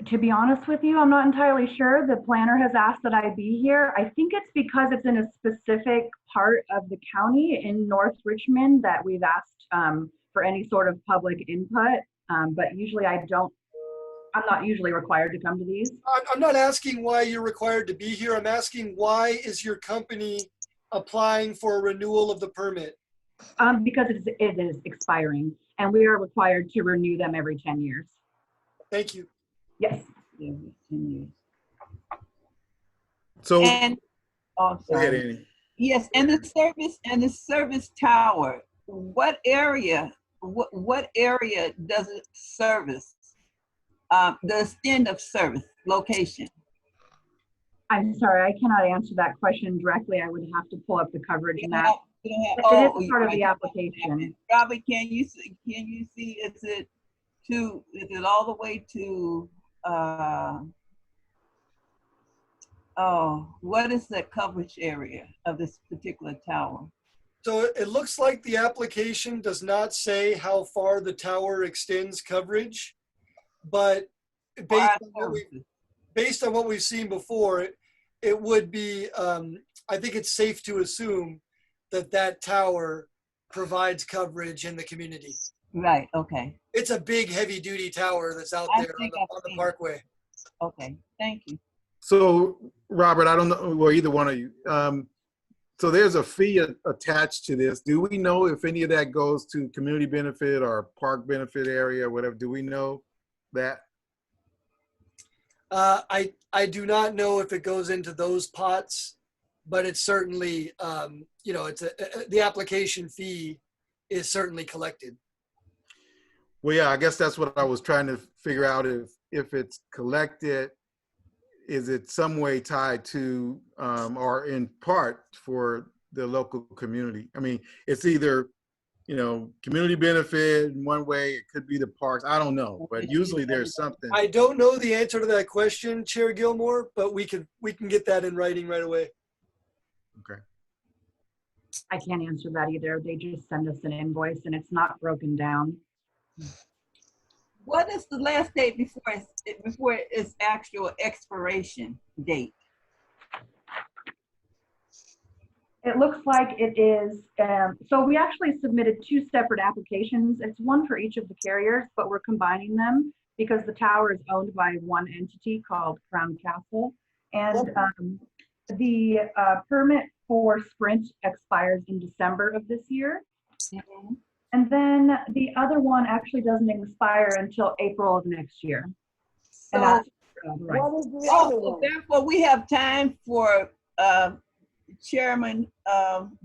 To be honest with you, I'm not entirely sure. The planner has asked that I be here. I think it's because it's in a specific part of the county in North Richmond that we've asked for any sort of public input. But usually I'm not usually required to come to these. I'm not asking why you're required to be here. I'm asking why is your company applying for a renewal of the permit? Because it is expiring and we are required to renew them every 10 years. Thank you. Yes. So And oh, go ahead, sorry. Annie. Yes, and the service tower. What area? What area does it service? The extent of service location. I'm sorry, I cannot answer that question directly. I would have to pull up the coverage map. It Oh, is part of the application. Robbie, can you see? Is it all the way to? What is the coverage area of this particular tower? So it looks like the application does not say how far the tower extends coverage, but based on what we've seen before, it would be, I think it's safe to assume that that tower provides coverage in the community. Right, okay. It's a big heavy duty tower that's out there on the parkway. Okay, thank you. So Robert, I don't know, well, either one of you. So there's a fee attached to this. Do we know if any of that goes to community benefit or park benefit area or whatever? Do we know that? I do not know if it goes into those pots, but it's certainly, you know, the application fee is certainly collected. Well, yeah, I guess that's what I was trying to figure out. If it's collected, is it some way tied to or in part for the local community? I mean, it's either, you know, community benefit in one way, it could be the parks. I don't know, but usually there's something. I don't know the answer to that question, Chair Gilmore, but we can get that in writing right away. Okay. I can't answer that either. They just send us an invoice and it's not broken down. What is the last date before its actual expiration date? It looks like it is, so we actually submitted 2 separate applications. It's one for each of the carriers, but we're combining them because the tower is owned by one entity called Crown Castle. And the permit for Sprint expires in December of this year. Mm-hmm. And then the other one actually doesn't expire until April of next year. And that's right. What is the other one? Therefore, we have time for Chairman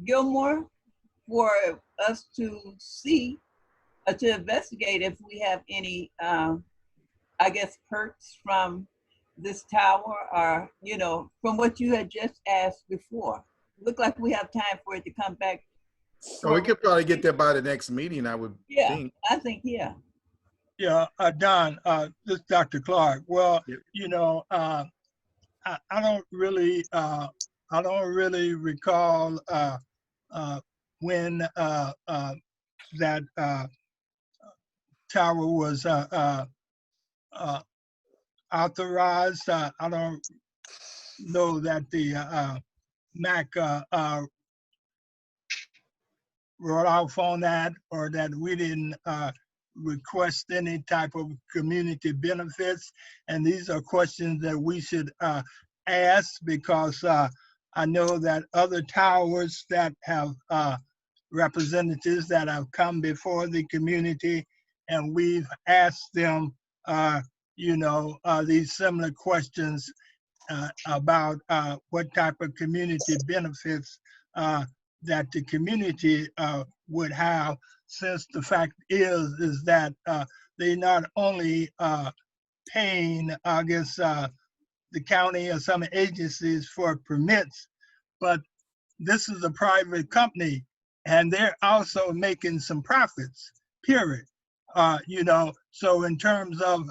Gilmore for us to see, to investigate if we have any, I guess, perks from this tower or, you know, from what you had just asked before. Look like we have time for it to come back. So we could probably get that by the next meeting, I would think. I think, yeah. Yeah, Don, this is Dr. Clark. Well, you know, I don't really recall when that tower was authorized. I don't know that the MAC wrote off on that, or that we didn't request any type of community benefits. And these are questions that we should ask, because I know that other towers that have representatives that have come before the community, and we've asked them, you know, these similar questions about what type of community benefits that the community would have, since the fact is that they not only paying, I guess, the county or some agencies for permits, but this is a private company and they're also making some profits, period. You know, so in terms of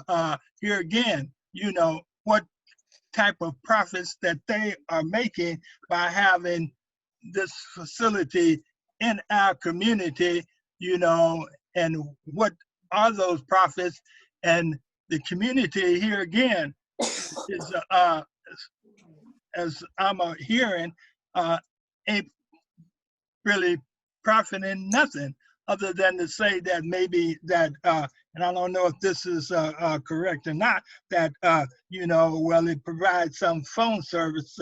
here again, you know, what type of profits that they are making by having this facility in our community, you know, and what are those profits? And the community here again is, as I'm hearing, ain't really profiting nothing other than to say that maybe that, and I don't know if this is correct or not, that, you know, well, it provides some phone service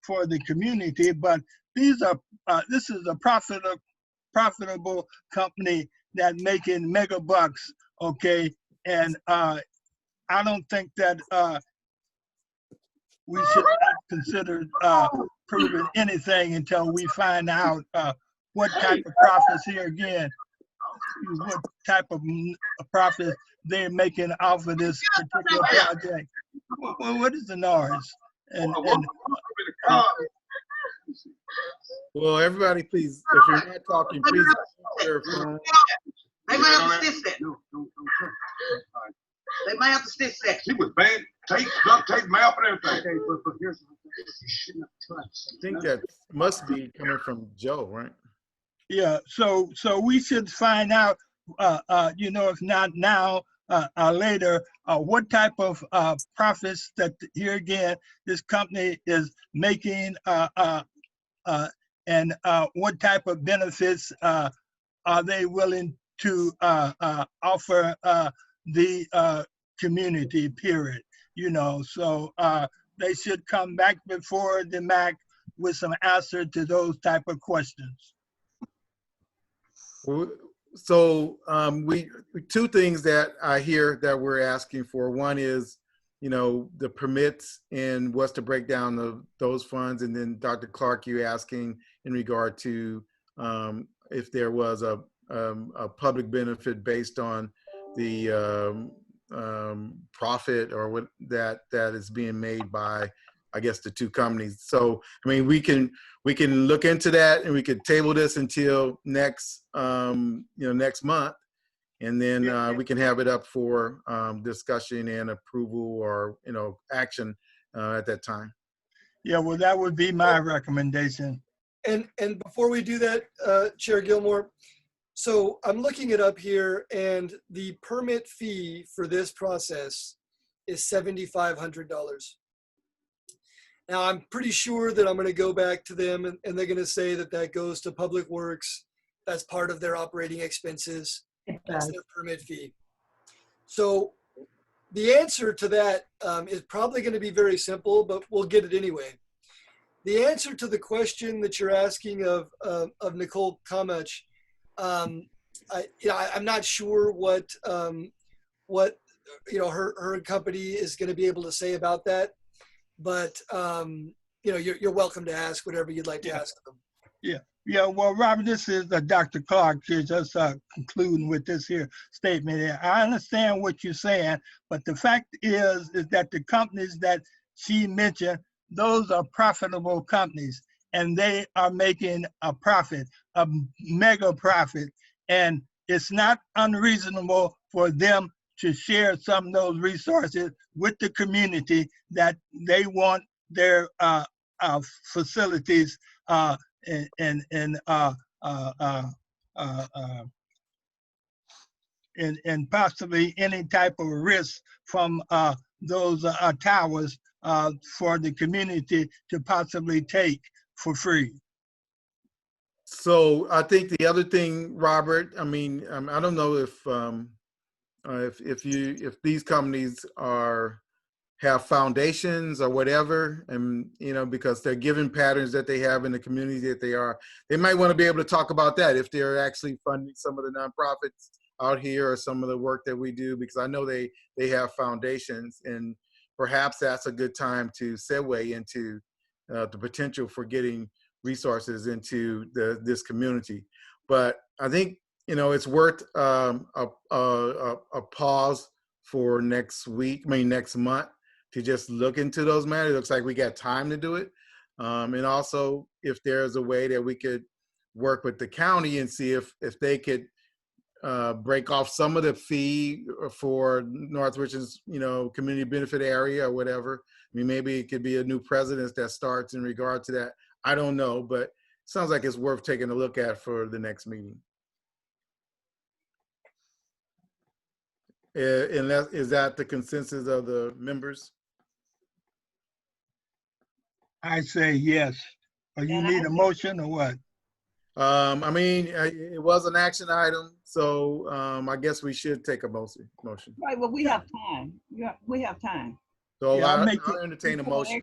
for the community, but these are, this is a profitable company that making mega bucks, okay? And I don't think that we should not consider proving anything until we find out what type of profits here again, what type of profits they're making off of this particular project. What is the noise? And well, everybody, please, if you're not talking, please mute your phone. They might have to stitch that. They might have to stitch that. She was bad. Tape, duct tape, map, and everything. Okay, but here's I think that must be coming from Joe, right? yeah, so we should find out, if not now, later, what type of profits that here again this company is making, and what type of benefits are they willing to offer the community, period. So they should come back before the MAC with some answer to those type of questions. So two things that I hear that we're asking for. One is, the permits and what's the breakdown of those funds. And then Dr. Clark, you asking in regard to if there was a public benefit based on the profit or what that is being made by, I guess, the two companies. So, I mean, we can look into that, and we could table this until next month, and then we can have it up for discussion and approval or action at that time. Yeah, well, that would be my recommendation. And before we do that, Chair Gilmore, so I'm looking it up here, and the permit fee for this process is $7,500. Now, I'm pretty sure that I'm going to go back to them, and they're going to say that goes to Public Works. That's part of their operating expenses. That's their permit fee. So the answer to that is probably going to be very simple, but we'll get it anyway. The answer to the question that you're asking of Nicole Kamach, I'm not sure what her company is going to be able to say about that, but you're welcome to ask whatever you'd like to ask them. Yeah. Well, Robert, this is Dr. Clark here, just concluding with this here statement here. I understand what you're saying, but the fact is that the companies that she mentioned, those are profitable companies, and they are making a profit, a mega profit. And it's not unreasonable for them to share some of those resources with the community that they want their facilities and possibly any type of risk from those towers for the community to possibly take for free. So I think the other thing, Robert, I mean, I don't know if these companies have foundations or whatever, and because they're given patterns that they have in the community that they might want to be able to talk about that if they're actually funding some of the nonprofits out here or some of the work that we do, because I know they have foundations, and perhaps that's a good time to segue into the potential for getting resources into this community. But I think it's worth a pause for next month to just look into those matters. It looks like we got time to do it, and also if there's a way that we could work with the county and see if they could break off some of the fee for North Richmond's community benefit area or whatever. I mean, maybe it could be a new precedent that starts in regard to that. I don't know, but it sounds like it's worth taking a look at for the next meeting. Is that the consensus of the members? I say yes. Or you need a motion or what? I mean, it was an action item, so I guess we should take a motion. Right, well, we have time. Yeah, we have time. So Yeah, I'll entertain a motion.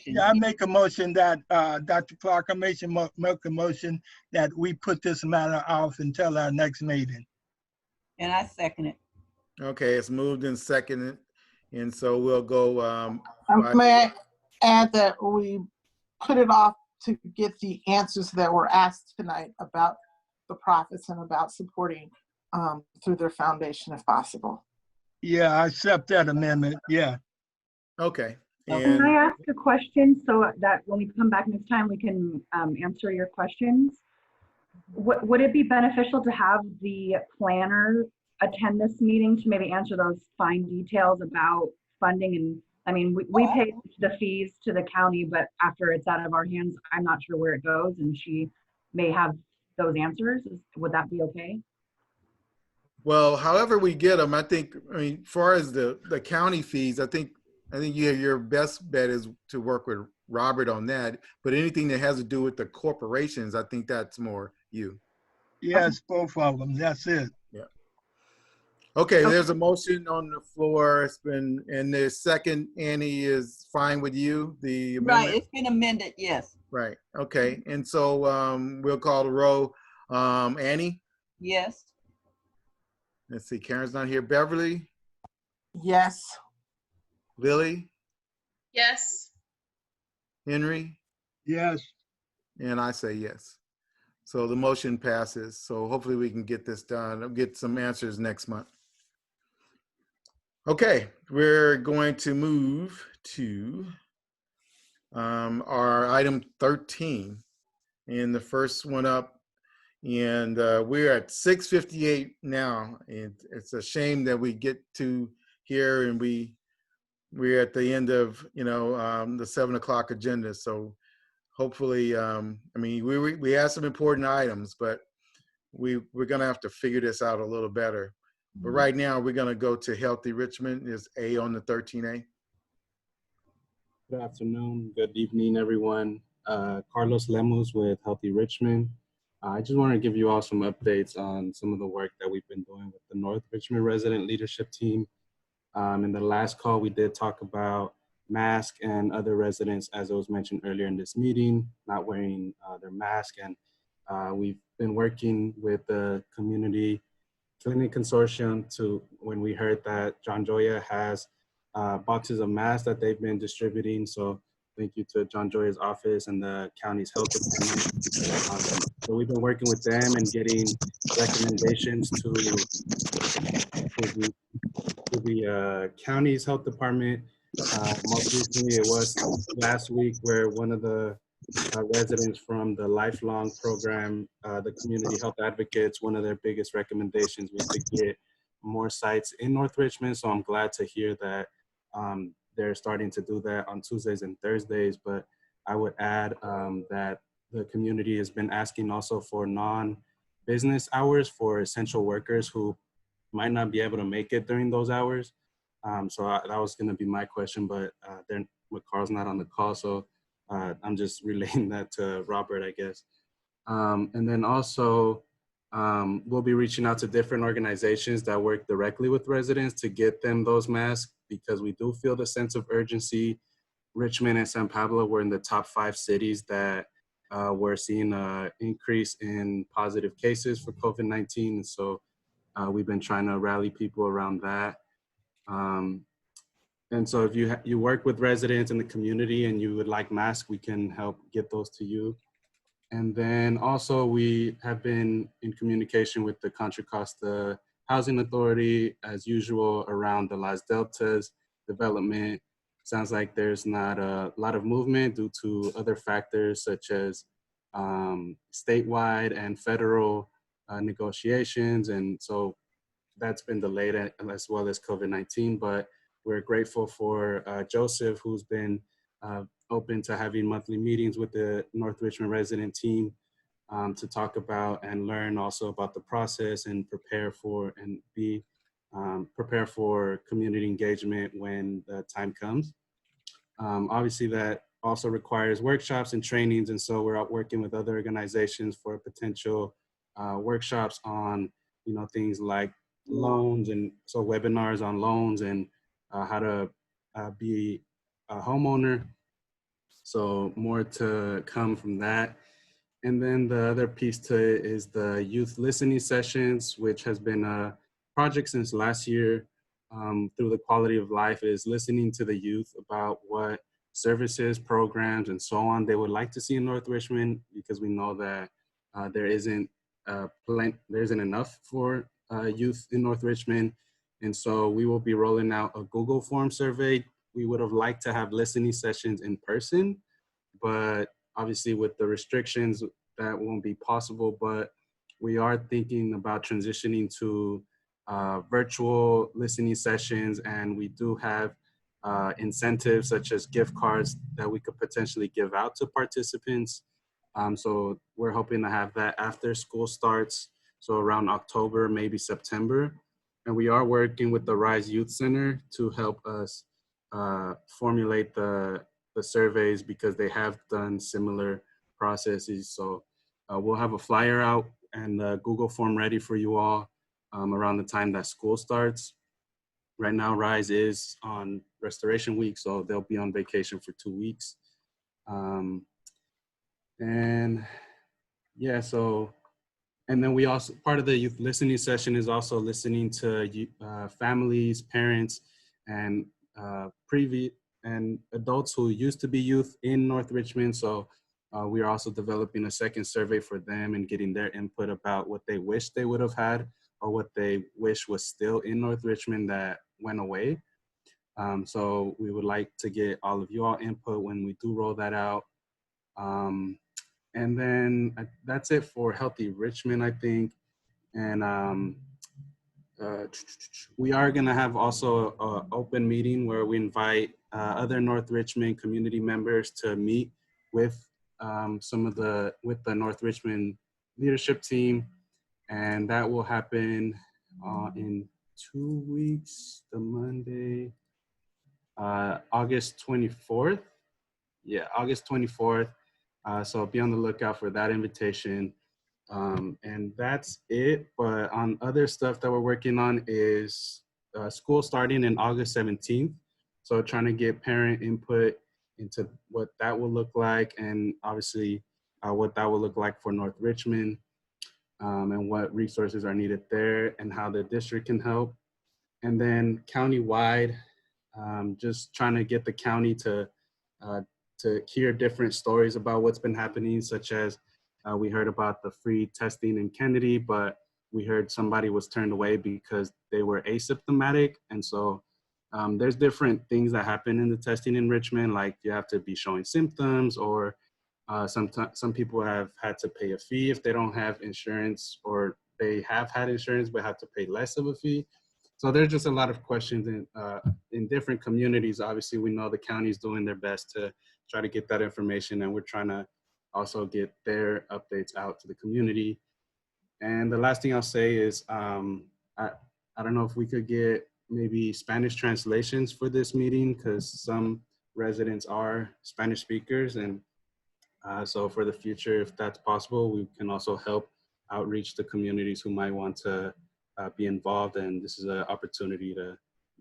Yeah, I make a motion that, Dr. Clark, I make a motion that we put this matter off until our next meeting. And I second it. Okay, it's moved and seconded. And so we'll go. May I add that we put it off to get the answers that were asked tonight about the profits and about supporting through their foundation if possible. Yeah, I accept that amendment. Yeah. Okay. Can I ask a question so that when we come back next time, we can answer your questions? Would it be beneficial to have the planner attend this meeting to maybe answer those fine details about funding? And I mean, we pay the fees to the county, but after it's out of our hands, I'm not sure where it goes, and she may have those answers. Would that be okay? Well, however we get them, I mean, as far as the county fees, I think your best bet is to work with Robert on that. But anything that has to do with the corporations, I think that's more you. Yes, both of them. That's it. Yeah. Okay, there's a motion on the floor. It's been, and the second, Annie, is fine with you, the amendment? Right, it's been amended, yes. Right, okay. And so we'll call the roll. Annie? Yes. Let's see, Karen's not here. Beverly? Yes. Lily? Yes. Henry? Yes. And I say yes. So the motion passes. So hopefully we can get this done. I'll get some answers next month. Okay, we're going to move to our item 13. And the first one up, and we're at 6:58 now. And it's a shame that we get to here and we're at the end of, the 7 o'clock agenda. So hopefully, I mean, we have some important items, but we're gonna have to figure this out a little better. But right now, we're gonna go to Healthy Richmond. Is A on the 13A? Good afternoon, good evening, everyone. Carlos Lemus with Healthy Richmond. I just want to give you all some updates on some of the work that we've been doing with the North Richmond resident leadership team. In the last call, we did talk about masks and other residents, as it was mentioned earlier in this meeting, not wearing their mask. And we've been working with the community clinic consortium when we heard that John Joya has boxes of masks that they've been distributing. So thank you to John Joya's office and the county's health department. So we've been working with them and getting recommendations to the county's health department. Most recently, it was last week where one of the residents from the Lifelong program, the community health advocates, one of their biggest recommendations was to get more sites in North Richmond. So I'm glad to hear that they're starting to do that on Tuesdays and Thursdays. But I would add that the community has been asking also for non-business hours for essential workers who might not be able to make it during those hours. That was going to be my question, but Carl's not on the call, so I'm just relaying that to Robert, I guess. And then also, we'll be reaching out to different organizations that work directly with residents to get them those masks, because we do feel the sense of urgency. Richmond and San Pablo were in the top 5 cities that were seeing an increase in positive cases for COVID-19. So we've been trying to rally people around that. And so if you work with residents in the community and you would like masks, we can help get those to you. And then also we have been in communication with the Contra Costa Housing Authority as usual around the Las Deltas development. Sounds like there's not a lot of movement due to other factors such as statewide and federal negotiations. And so that's been delayed as well as COVID-19, but we're grateful for Joseph, who's been open to having monthly meetings with the North Richmond resident team to talk about and learn also about the process and prepare for community engagement when the time comes. Obviously that also requires workshops and trainings, and so we're out working with other organizations for potential workshops on things like loans, and so webinars on loans and how to be a homeowner. So more to come from that. And then the other piece to it is the youth listening sessions, which has been a project since last year. through the quality of life is listening to the youth about what services, programs, and so on they would like to see in North Richmond, because we know that there isn't enough for youth in North Richmond. And so we will be rolling out a Google form survey. We would have liked to have listening sessions in person, but obviously with the restrictions, that won't be possible. But we are thinking about transitioning to virtual listening sessions, and we do have incentives such as gift cards that we could potentially give out to participants. So we're hoping to have that after school starts, so around October, maybe September. And we are working with the RISE Youth Center to help us formulate the surveys, because they have done similar processes. So we'll have a flyer out and a Google form ready for you all around the time that school starts. Right now, RISE is on Restoration Week, so they'll be on vacation for 2 weeks. And yeah, so, and then we also, part of the youth listening session is also listening to families, parents, and and adults who used to be youth in North Richmond. So we are also developing a second survey for them and getting their input about what they wish they would have had, or what they wish was still in North Richmond that went away. So we would like to get all of you all input when we do roll that out. And then that's it for Healthy Richmond, I think. And we are gonna have also an open meeting where we invite other North Richmond community members to meet with with the North Richmond leadership team. And that will happen in 2 weeks, the Monday, August 24th. Yeah, August 24th. So be on the lookout for that invitation. And that's it. But on other stuff that we're working on is school starting in August 17th. So trying to get parent input into what that will look like, and obviously what that will look like for North Richmond, and what resources are needed there and how the district can help. And then countywide, just trying to get the county to hear different stories about what's been happening, such as we heard about the free testing in Kennedy, but we heard somebody was turned away because they were asymptomatic. And so there's different things that happen in the testing in Richmond, like you have to be showing symptoms, or some people have had to pay a fee if they don't have insurance, or they have had insurance but have to pay less of a fee. So there's just a lot of questions in different communities. Obviously, we know the county's doing their best to try to get that information, and we're trying to also get their updates out to the community. And the last thing I'll say is, I don't know if we could get maybe Spanish translations for this meeting, because some residents are Spanish speakers. And so for the future, if that's possible, we can also help outreach to communities who might want to be involved. And this is an opportunity to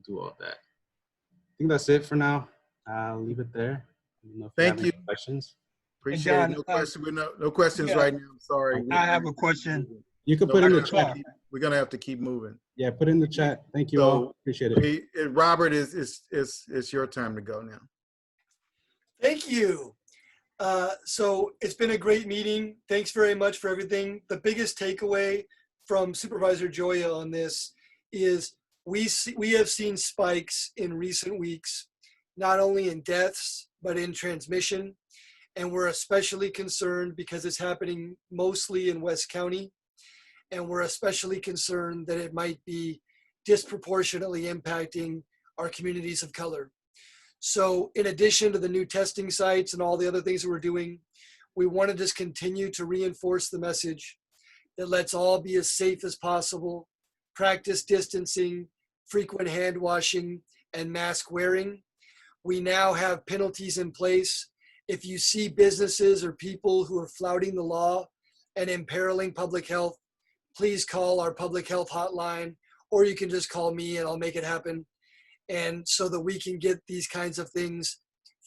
do all that. I think that's it for now. I'll leave it there. I don't know if Thank have you. any questions. Appreciate it. No question. No questions yeah. right now. I'm sorry. I have a question. You can So put in the we're chat. gonna have to keep moving. Yeah, put in the chat. Thank you all. Appreciate it. Robert, it's your time to go now. Thank you. So it's been a great meeting. Thanks very much for everything. The biggest takeaway from Supervisor Joya on this is we have seen spikes in recent weeks, not only in deaths, but in transmission. And we're especially concerned because it's happening mostly in West County. And we're especially concerned that it might be disproportionately impacting our communities of color. So in addition to the new testing sites and all the other things that we're doing, we want to just continue to reinforce the message that let's all be as safe as possible, practice distancing, frequent hand washing, and mask wearing. We now have penalties in place. If you see businesses or people who are flouting the law and imperiling public health, please call our public health hotline, or you can just call me and I'll make it happen. And so that we can get these kinds of things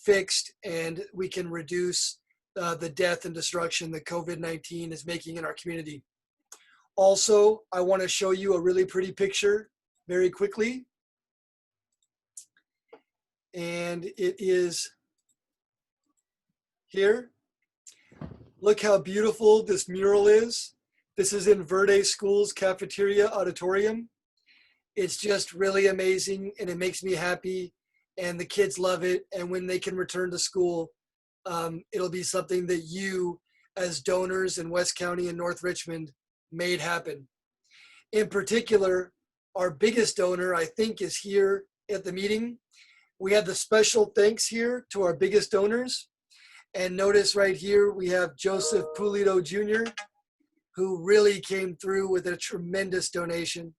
fixed and we can reduce the death and destruction that COVID-19 is making in our community. Also, I want to show you a really pretty picture very quickly. and it is here. Look how beautiful this mural is. This is in Verde School's cafeteria auditorium. It's just really amazing, and it makes me happy, and the kids love it. And when they can return to school, it'll be something that you, as donors in West County and North Richmond, made happen. In particular, our biggest donor, I think, is here at the meeting. We had the special thanks here to our biggest donors. And notice right here, we have Joseph Pulido Jr., who really came through with a tremendous donation.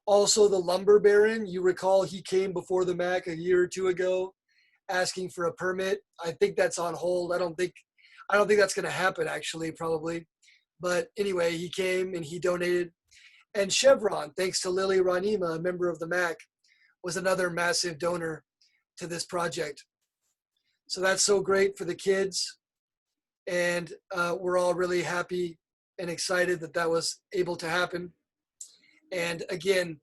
Also, the lumber baron, you recall he came before the MAC a year or two ago asking for a permit. I think that's on hold. I don't think that's going to happen, actually, probably. But anyway, he came and he donated. And Chevron, thanks to Lily Ranima, a member of the MAC, was another massive donor to this project. So that's so great for the kids. And we're all really happy and excited that that was able to happen. And again,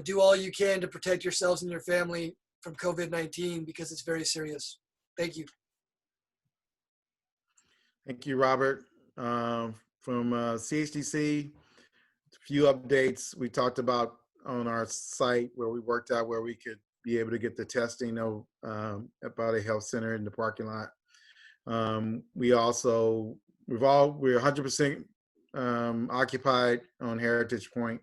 do all you can to protect yourselves and your family from COVID-19 because it's very serious. Thank you. Thank you, Robert. From CHDC, a few updates we talked about on our site where we worked out where we could be able to get the testing about a health center in the parking lot. We're 100% occupied on Heritage Point.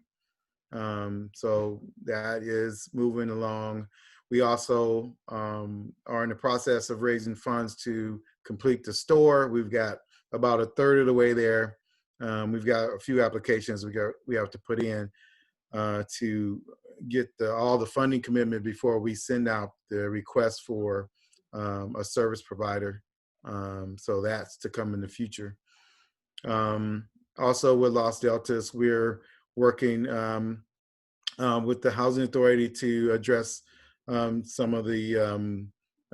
So that is moving along. We also are in the process of raising funds to complete the store. We've got about a third of the way there. We've got a few applications we have to put in to get all the funding commitment before we send out the request for a service provider. So that's to come in the future. Also with Los Deltas, we're working with the Housing Authority to address some of the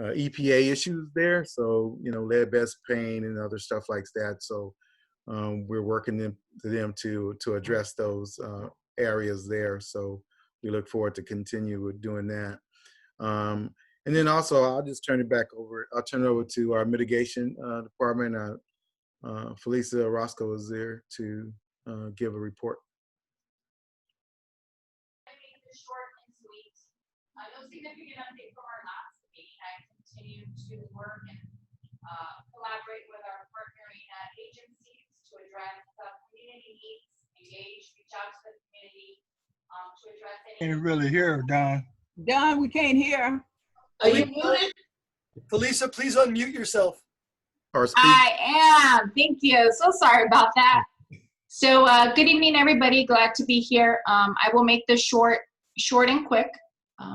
EPA issues there. So, lead-based paint and other stuff like that. So we're working to them to address those areas there. So we look forward to continue with doing that. And then also, I'll turn it over to our mitigation department. Felicia Orozco is there to give a report. Short and sweet. No significant update from our last meeting. I continue to work and collaborate with our partnering agencies to address community needs, engage, reach out to the community to address any. Can't really hear, Don. Don, we can't hear. Are you muted? Felisa, please unmute yourself. Or speak. I am. Thank you. So sorry about that. So good evening, everybody. Glad to be here. I will make this short and quick.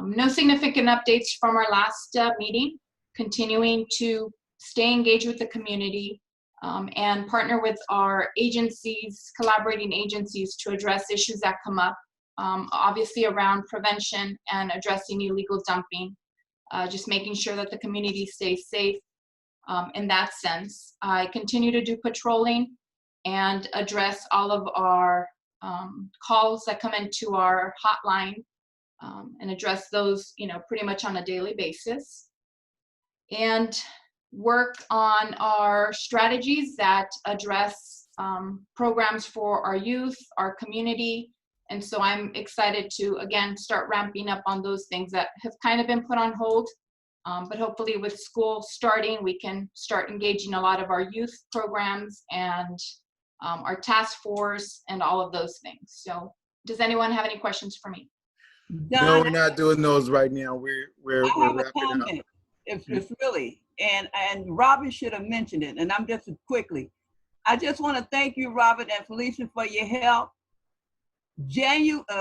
No significant updates from our last meeting. Continuing to stay engaged with the community and partner with our agencies, collaborating agencies to address issues that come up, obviously around prevention and addressing illegal dumping, just making sure that the community stays safe in that sense. I continue to do patrolling and address all of our calls that come into our hotline and address those, pretty much on a daily basis. And work on our strategies that address programs for our youth, our community. And so I'm excited to, again, start ramping up on those things that have kind of been put on hold. But hopefully with school starting, we can start engaging a lot of our youth programs and our task force and all of those things. So does anyone have any questions for me? No, we're not doing those right now. We're have a wrapping up. comment. It's really, and Robert should have mentioned it, and I'm just quickly. I just want to thank you, Robert and Felicia, for your help. July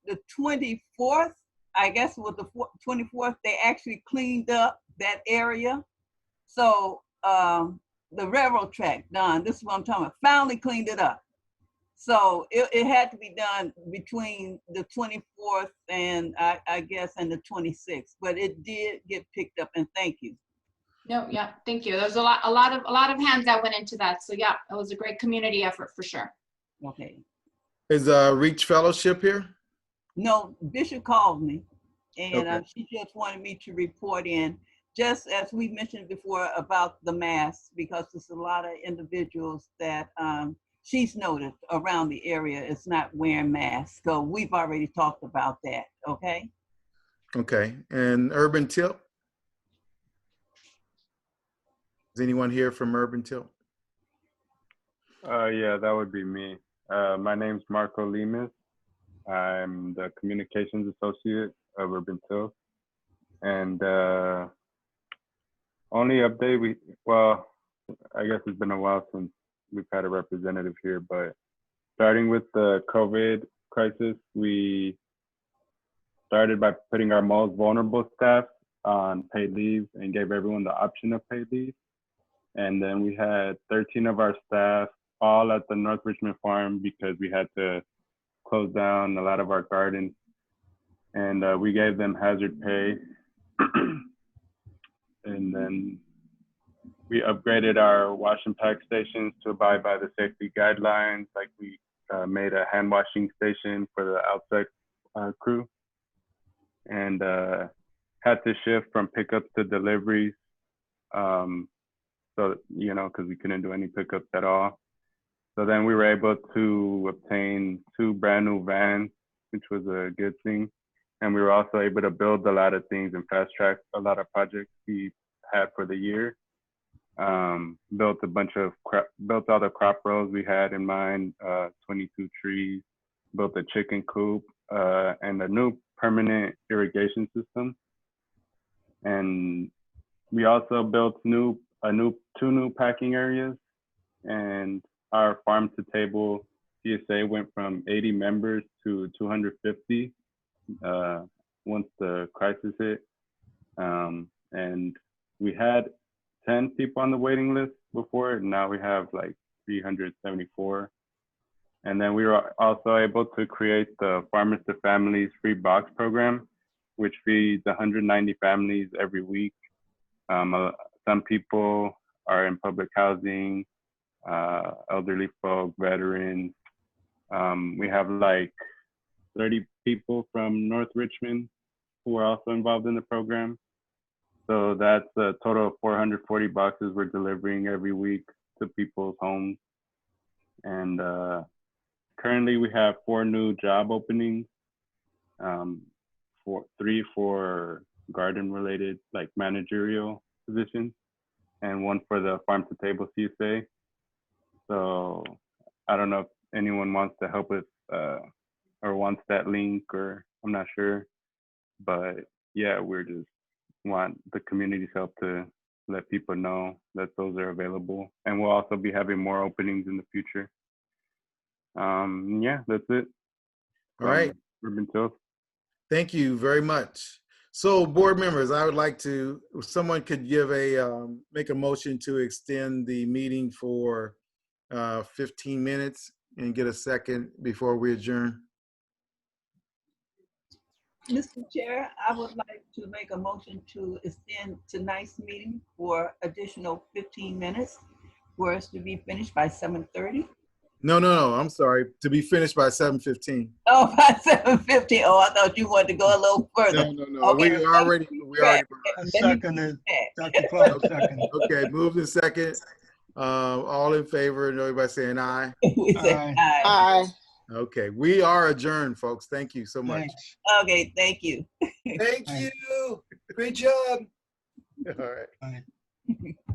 the 24th, I guess it was the 24th, they actually cleaned up that area. So the railroad track, Don, this is what I'm talking about, finally cleaned it up. So it had to be done between the 24th and I guess and the 26th, but it did get picked up, and thank you. No, yeah, thank you. There's a lot of hands that went into that. So yeah, it was a great community effort for sure. Okay. Is Reach Fellowship here? No, Bishop called me. And she just wanted me to report in, just as we mentioned before about the masks, because there's a lot of individuals that she's noticed around the area is not wearing masks. So we've already talked about that, okay? Okay, and Urban Tilt? Is anyone here from Urban Tilt? Yeah, that would be me. My name's Marco Lemus. I'm the communications associate of Urban Tilt. And only update well, I guess it's been a while since we've had a representative here, but starting with the COVID crisis, we started by putting our most vulnerable staff on paid leave and gave everyone the option of paid leave. And then we had 13 of our staff all at the North Richmond farm because we had to close down a lot of our gardens. And we gave them hazard pay. And then we upgraded our wash and pack stations to abide by the safety guidelines. Like we made a hand washing station for the outside crew, and had to shift from pickups to deliveries. So, you know, because we couldn't do any pickups at all. So then we were able to obtain 2 brand new vans, which was a good thing. And we were also able to build a lot of things and fast track a lot of projects we had for the year. Built all the crop rows we had in mind, 22 trees, built a chicken coop, and a new permanent irrigation system. And we also built 2 new packing areas, and our farm to table CSA went from 80 members to 250 once the crisis hit. And we had 10 people on the waiting list before, and now we have like 374. And then we were also able to create the Farmers to Families free box program, which feeds 190 families every week. Some people are in public housing, elderly folk, veterans. We have like 30 people from North Richmond who are also involved in the program. So that's a total of 440 boxes we're delivering every week to people's homes. And currently we have 4 new job openings, 3 for garden related, like managerial positions, and 1 for the farm to table CSA. So I don't know if anyone wants to help with or wants that link, or I'm not sure, but yeah, we're just want the community's help to let people know that those are available. And we'll also be having more openings in the future. Yeah, that's it. All right. Urban Tilt. Thank you very much. So board members, I would like to, if someone could give make a motion to extend the meeting for 15 minutes and get a second before we adjourn. Mr. Chair, I would like to make a motion to extend tonight's meeting for additional 15 minutes for us to be finished by 7:30. No, I'm sorry. To be finished by 7:15. Oh, by 7:50. Oh, I thought you wanted to go a little further. No. Okay. We already. Seconded. Dr. Clark, second. Okay, moved in second. All in favor, and everybody saying aye. We say aye. Aye. Okay, we are adjourned, folks. Thank you so much. Thanks. Okay, thank you. Thank you. Great job. All right. Bye.